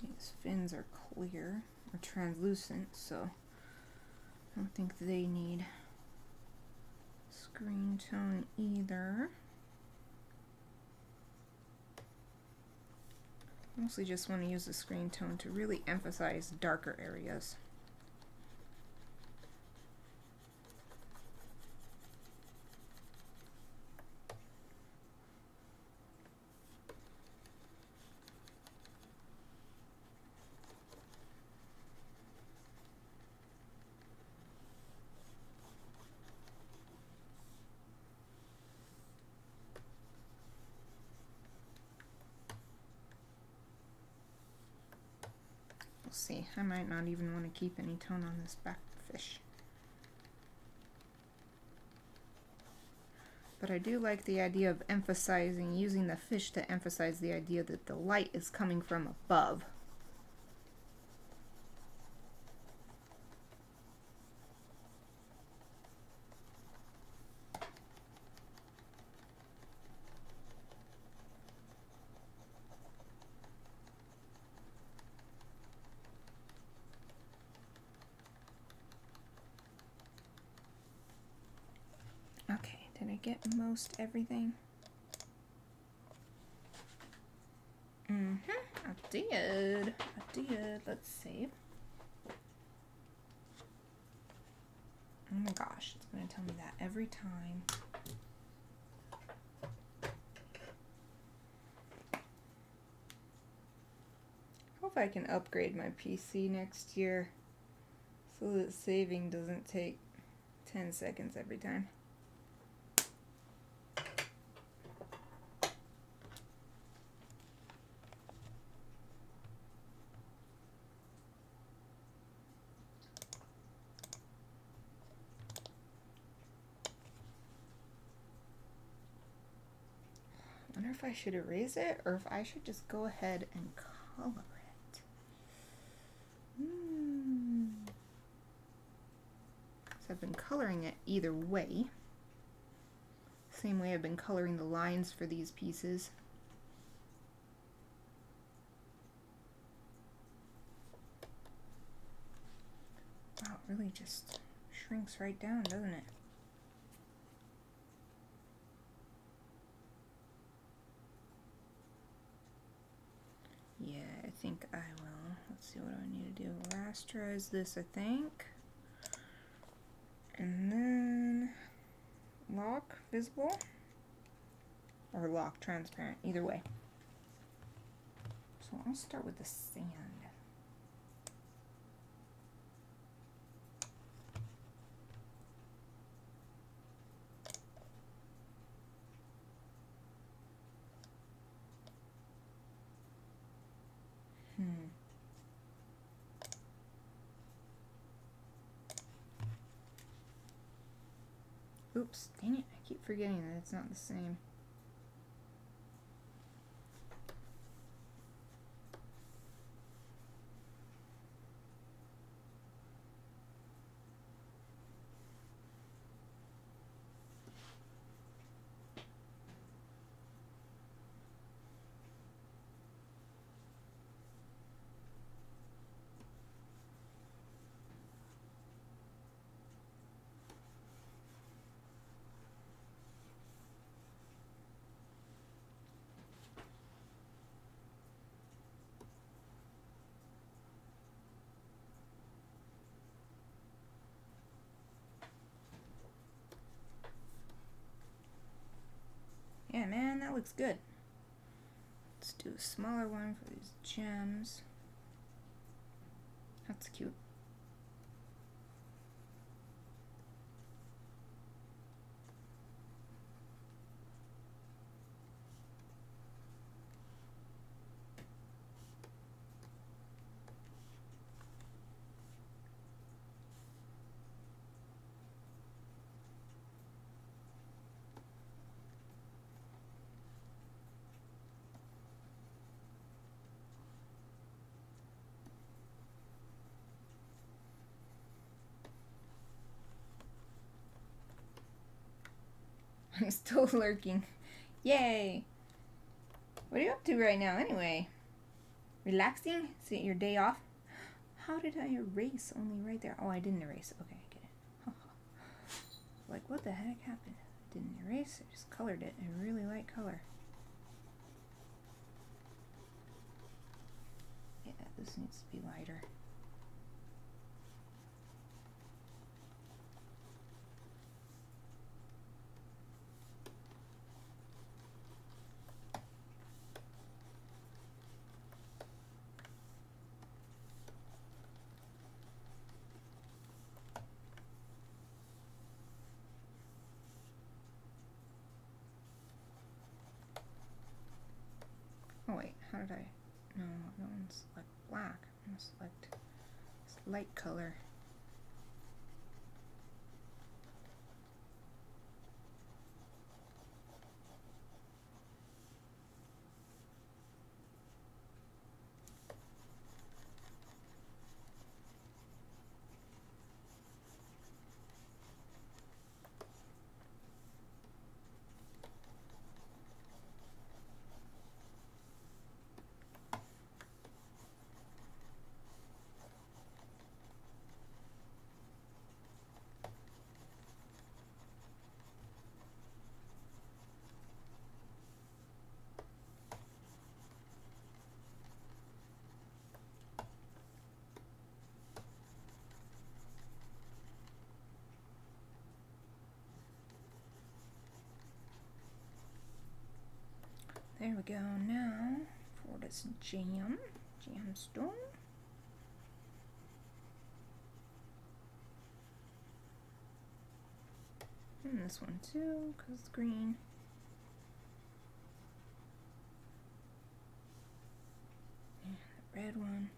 These fins are clear or translucent, so I don't think they need screen tone either. Mostly just want to use the screen tone to really emphasize darker areas. We'll see. I might not even want to keep any tone on this back fish. But I do like the idea of emphasizing, using the fish to emphasize the idea that the light is coming from above. get most everything? I did. Let's save. Oh my gosh, it's going to tell me that every time. I hope I can upgrade my PC next year so that saving doesn't take 10 seconds every time. I wonder if I should erase it or if I should just go ahead and color it. So I've been coloring it either way. Same way I've been coloring the lines for these pieces. Wow, it really just shrinks right down, doesn't it? Yeah, I think I will. Let's see what I need to do. Rasterize this, I think. And then lock visible or lock transparent, either way. So I'll start with the sand. Oops, dang it, I keep forgetting that it's not the same. Yeah, man, that looks good. Let's do a smaller one for these gems. That's cute. I'm still lurking. Yay! What are you up to right now anyway? Relaxing? Is it your day off? How did I erase only right there? Oh, I didn't erase. Okay, I get it. Like, what the heck happened? I didn't erase, I just colored it. I really like color. Yeah, this needs to be lighter. Oh wait, how did I? No, that one's like black. I'm gonna select this light color. There we go. Now for this gemstone. And this one too, because it's green. And the red one.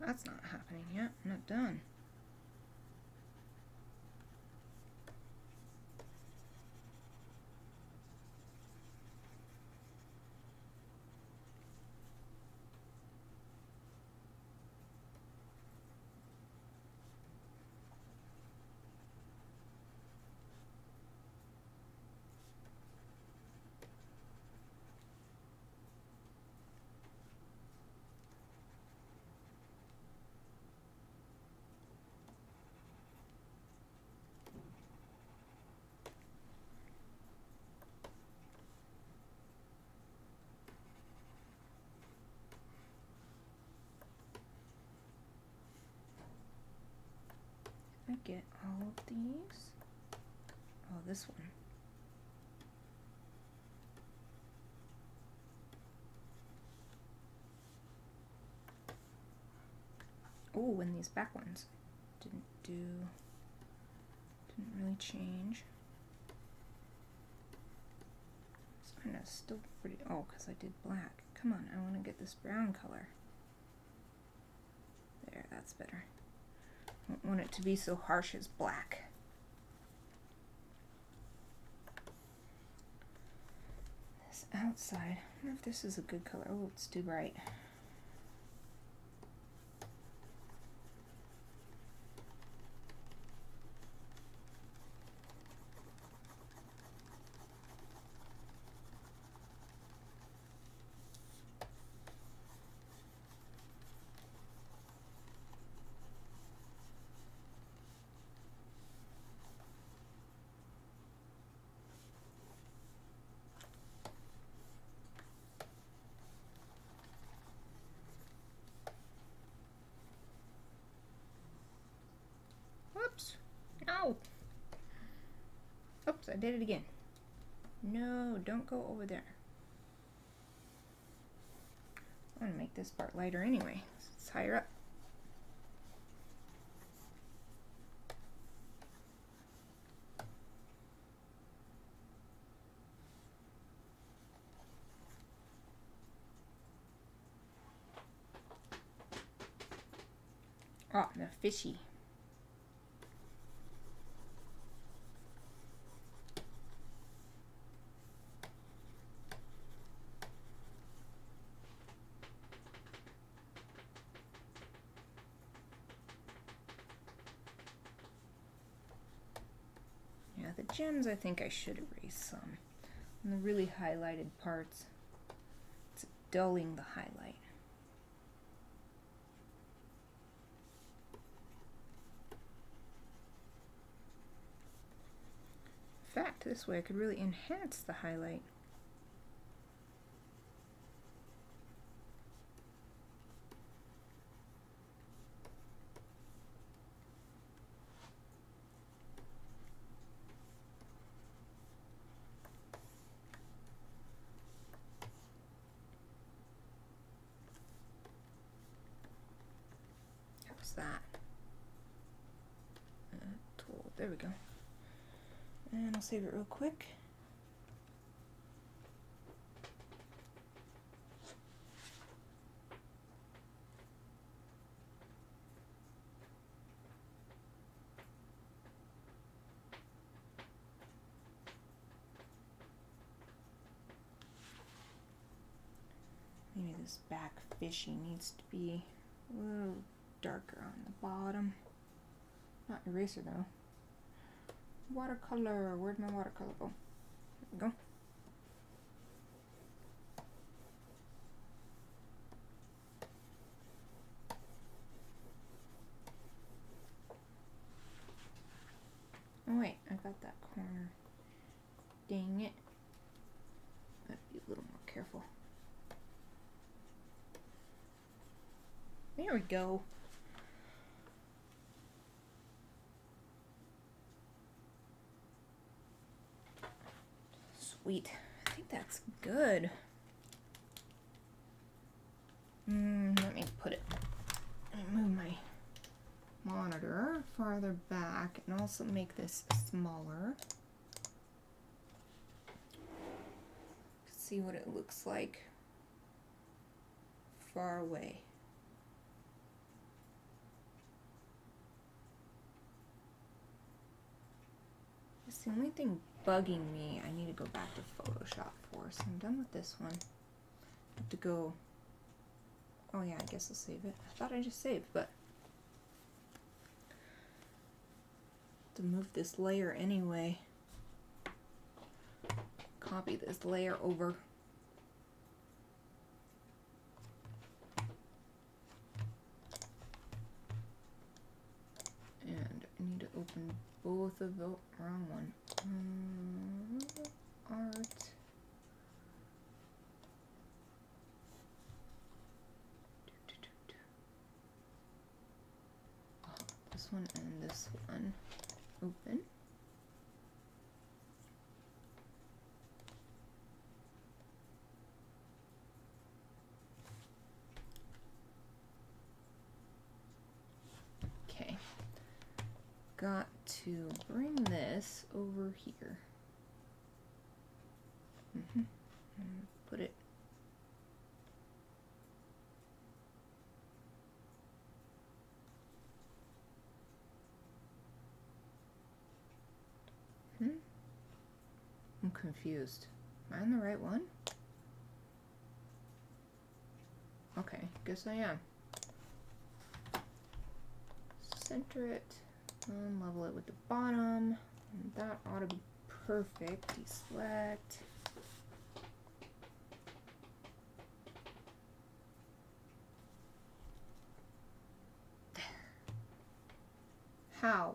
That's not happening yet. I'm not done. I get all of these. Oh, this one. Oh, and these back ones didn't really change. It's kind of still pretty. Oh, because I did black. Come on, I want to get this brown color. There, that's better. I don't want it to be so harsh as black. This outside, I wonder if this is a good color. Oh, it's too bright. Oops. No. Oops, I did it again. No, don't go over there. I want to make this part lighter anyway, so it's higher up. Oh, the fishy. Yeah, the gems I think I should erase some. And the really highlighted parts, it's dulling the highlight. In fact, this way I could really enhance the highlight. How's that? Tool. There we go. And I'll save it real quick. Maybe this back fishy needs to be a little darker on the bottom. Not eraser though. Watercolor. Where'd my watercolor go? There we go. Oh wait, I got that corner. Dang it. Gotta be a little more careful. There we go. Sweet. I think that's good. Let me put it. Let me move my monitor farther back and also make this smaller. See what it looks like far away. It's the only thing bugging me. I need to go back to Photoshop for, so I'm done with this one. I have to go. Oh yeah, I guess I'll save it. I thought I just saved, but to move this layer anyway. Copy this layer over. And I need to open both of the wrong one. Art. This one and this one. Open. Okay. Got to bring this over here. And put it I'm confused. Am I on the right one? Okay, guess I am. Center it and level it with the bottom. And that ought to be perfect. Deselect. How?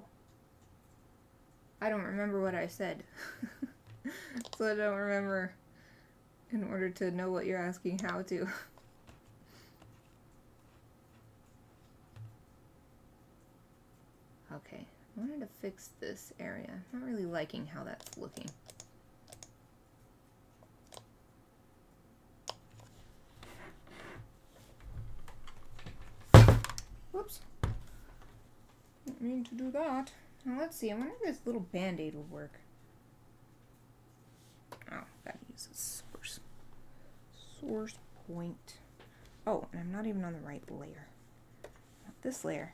I don't remember what I said. So I don't remember in order to know what you're asking how to. Okay, I wanted to fix this area. I'm not really liking how that's looking. Whoops. Didn't mean to do that. Now let's see, I wonder if this little band-aid will work. Oh, gotta use a source point. Oh, and I'm not even on the right layer. Not this layer.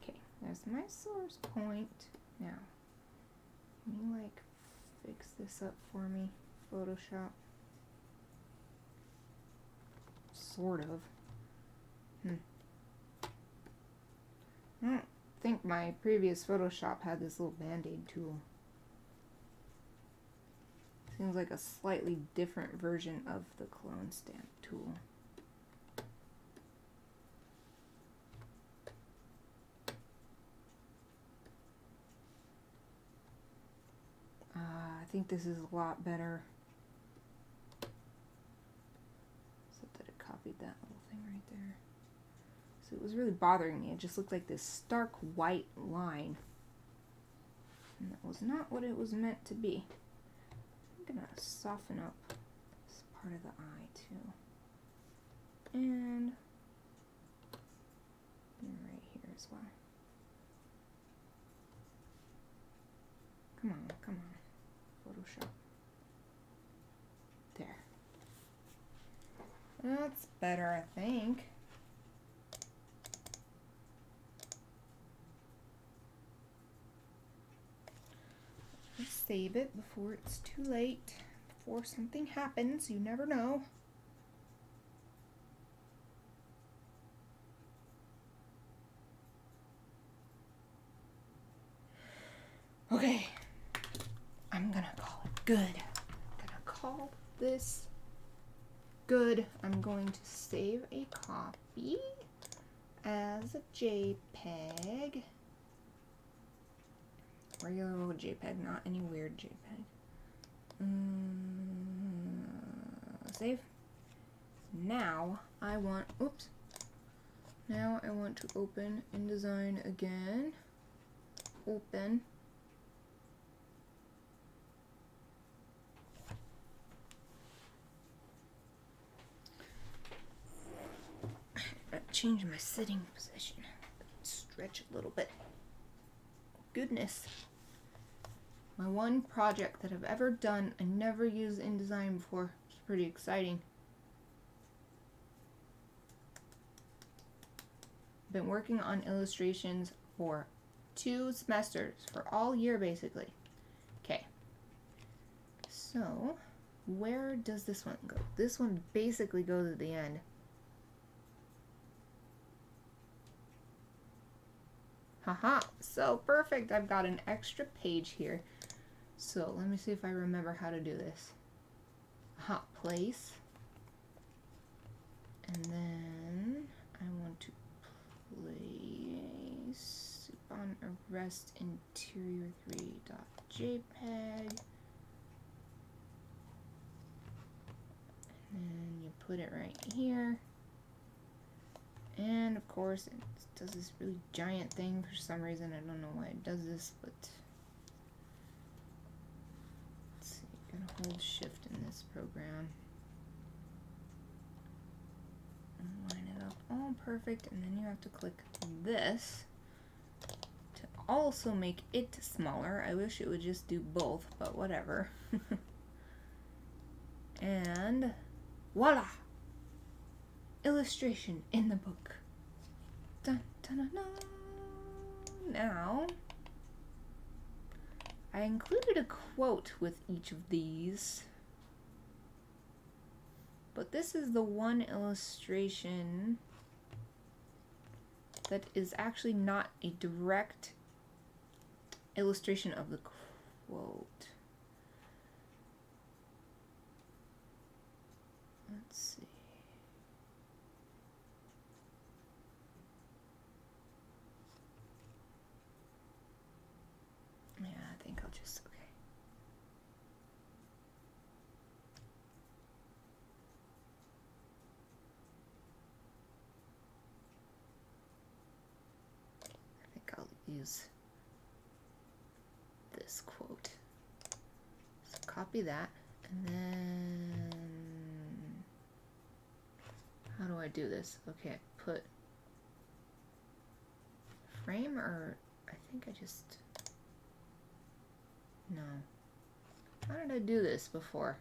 Okay, there's my source point. Now, can you like fix this up for me, Photoshop? Sort of. I don't think my previous Photoshop had this little band-aid tool. Seems like a slightly different version of the clone stamp tool. I think this is a lot better. Except that it copied that little thing right there. So it was really bothering me. It just looked like this stark white line. And that was not what it was meant to be. I'm gonna soften up this part of the eye too. And right here as well. Come on, come on, Photoshop. There. That's better, I think. Let's save it before it's too late, before something happens. You never know. Okay. I'm gonna call it good. I'm gonna call this good. I'm going to save a copy as a JPEG. Regular old JPEG, not any weird JPEG. Save. Now I want, oops. Now I want to open InDesign again. Open. Change my sitting position. Stretch a little bit. Goodness. My one project that I've ever done, I never used InDesign before. It's pretty exciting. Been working on illustrations for 2 semesters, for all year basically. Okay. So, where does this one go? This one basically goes at the end. Haha, so perfect. I've got an extra page here. So let me see if I remember how to do this. Hot place. And then I want to place on arrest interior 3.jpg. And then you put it right here. And of course it does this really giant thing for some reason. I don't know why it does this, but let's see, gotta hold shift in this program. And line it up all perfect, and then you have to click this to also make it smaller. I wish it would just do both, but whatever. And voila! Illustration in the book. Dun, dun, dun, dun. Now, I included a quote with each of these, but this is the one illustration that is actually not a direct illustration of the quote. Let's see. Yeah, I think I'll just, okay. I think I'll use this quote. So copy that, and then how do I do this? Okay, put frame, or I think I just, no. How did I do this before?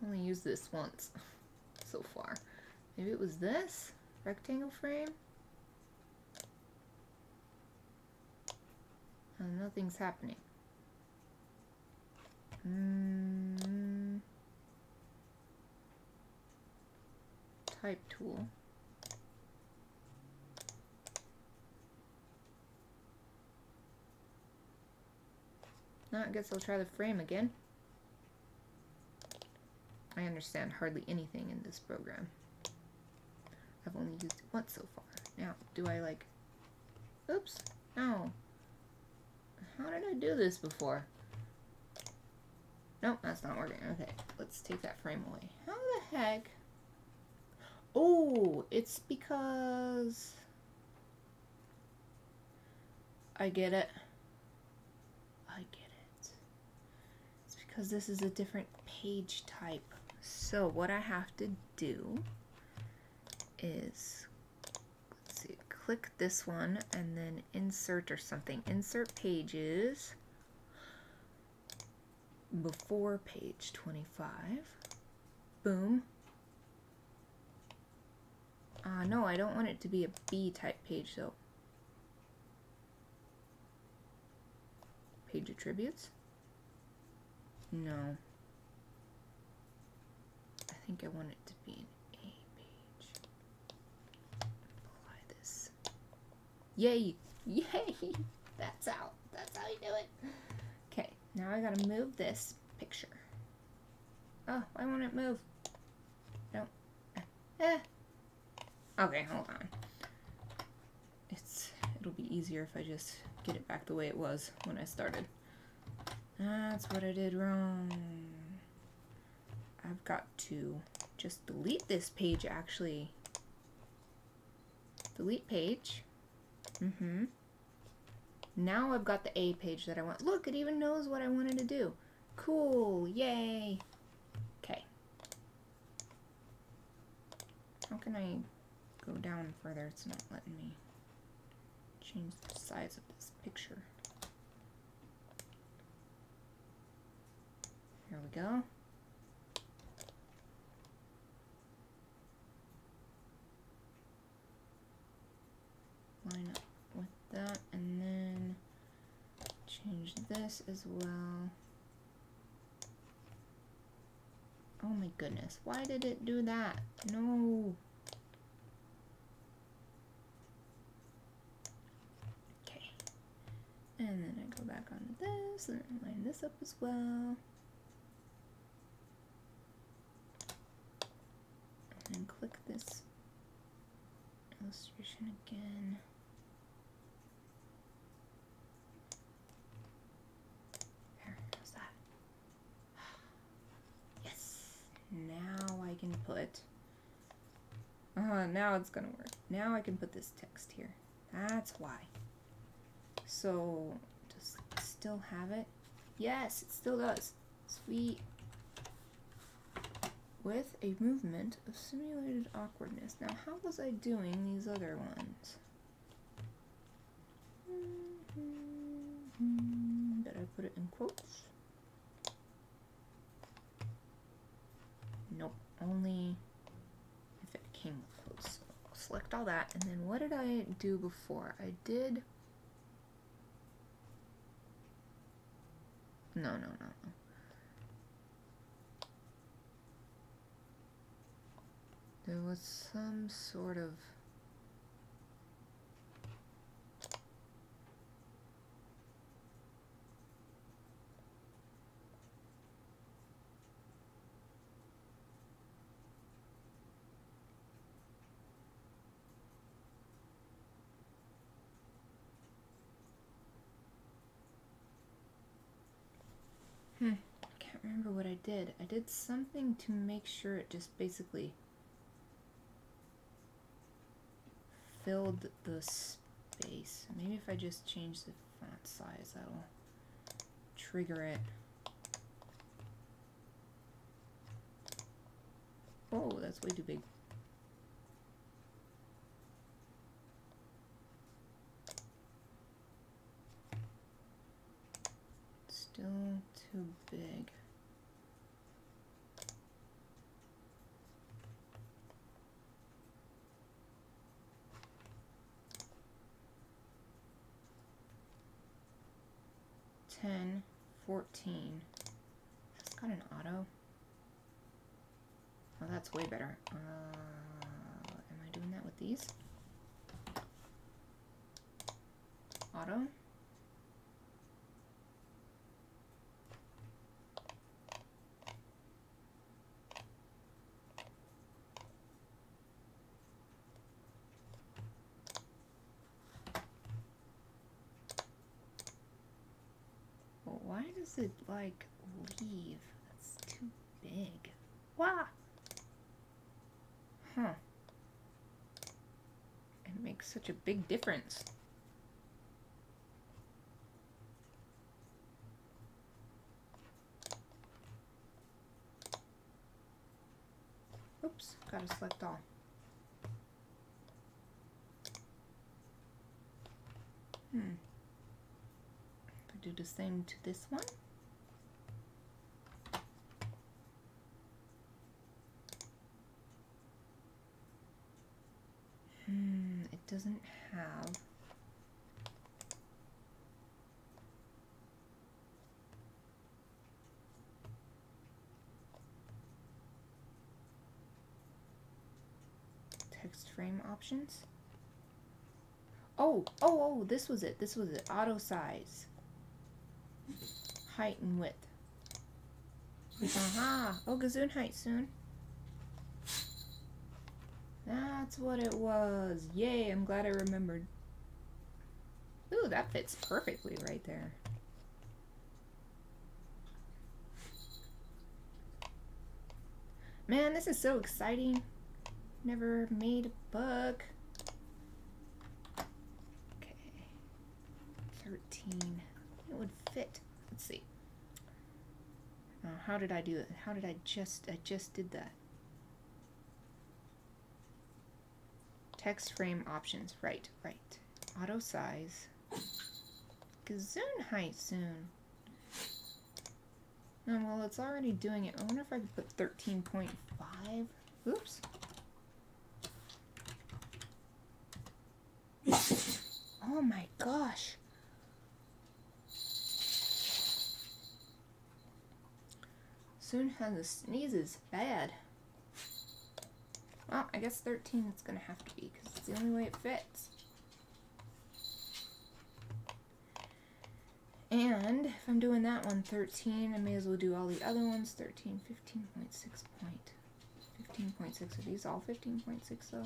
I only used this once so far. Maybe it was this? Rectangle frame? Oh, nothing's happening. Type tool. I guess I'll try the frame again. I understand hardly anything in this program. I've only used it once so far. Now, do I like... Oops. No. How did I do this before? Nope, that's not working. Okay, let's take that frame away. How the heck? Oh, it's because... I get it. I get it. It's because this is a different page type. So what I have to do is, let's see, click this one and then insert or something. Insert pages before page 25. Boom. No, I don't want it to be a B type page though. Page attributes? No. I think I want it to be an A page. Apply this. Yay! Yay! That's out. That's That's how you do it. Okay, now I gotta move this picture. Oh, why won't it move? No. Okay, hold on. It'll be easier if I just get it back the way it was when I started. That's what I did wrong. I've got to just delete this page, actually. Delete page. Now I've got the A page that I want. Look, it even knows what I wanted to do. Cool, yay. Okay. How can I go down further? It's not letting me change the size of this picture. Here we go. Line up with that, and then change this as well. Oh my goodness, why did it do that? No. Okay. And then I go back onto this and line this up as well. And then click this illustration again. There, how's that? Yes. Now I can put, now it's gonna work. Now I can put this text here. That's why. So, does it still have it? Yes, it still does. Sweet. With a movement of simulated awkwardness. Now, how was I doing these other ones? Did I put it in quotes? Nope, only if it came with quotes. So I'll select all that, and then what did I do before? I did... No. There was some sort of... I can't remember what I did. I did something to make sure it just basically filled the space. Maybe if I just change the font size, that'll trigger it. Oh, that's way too big. Still too big. $10, $14. It's got an auto. Oh, that's way better. Am I doing that with these? Auto. Why does it, like, leave? That's too big. Wow! Huh. It makes such a big difference. Oops, gotta select all. Do the same to this one. It doesn't have text frame options. Oh, this was it. This was it. Auto size. height and width. Aha! Oh, gazoon height soon. That's what it was. Yay, I'm glad I remembered. Ooh, that fits perfectly right there. Man, this is so exciting. Never made a book. Okay. 13. It would fit. Let's see. How did I do it? How did I just did that. Text frame options. Right. Auto size. Gazoon height soon. Oh, well, it's already doing it. I wonder if I could put 13.5. Oops. Oh my gosh. Soon has the sneezes. Bad. Well, I guess 13 it's going to have to be because it's the only way it fits. And if I'm doing that one 13, I may as well do all the other ones 13, 15.6 point. 15.6. Are these all 15.6 though?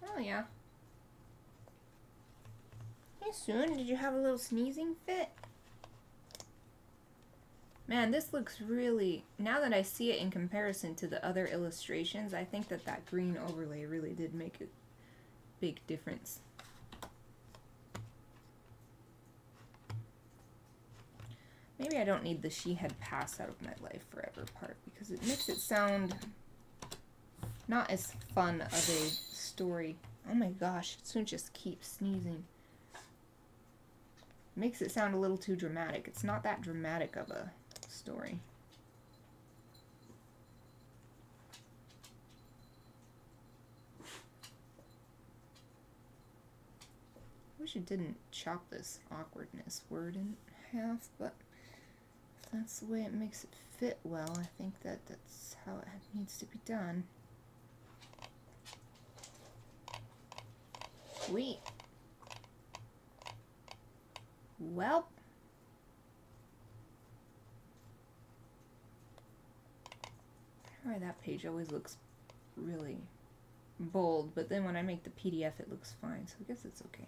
Oh yeah. Hey Soon, did you have a little sneezing fit? Man, this looks really, now that I see it in comparison to the other illustrations, I think that that green overlay really did make a big difference. Maybe I don't need the she had passed out of my life forever part because it makes it sound not as fun of a story. Oh my gosh, Soon just keeps sneezing. Makes it sound a little too dramatic. It's not that dramatic of a story. Wish it didn't chop this awkwardness word in half, but if that's the way it makes it fit well, I think that that's how it needs to be done. Sweet. Well, why that page always looks really bold, but then when I make the PDF it looks fine, so I guess it's okay.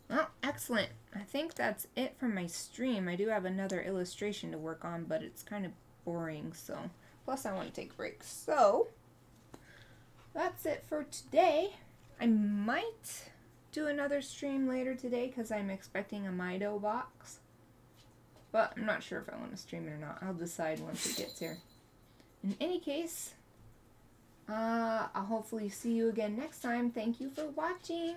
Well, excellent. I think that's it for my stream. I do have another illustration to work on, but it's kind of boring, so plus I want to take breaks. So that's it for today. I might do another stream later today because I'm expecting a Mido box, but I'm not sure if I want to stream it or not. I'll decide once it gets here. In any case, I'll hopefully see you again next time. Thank you for watching.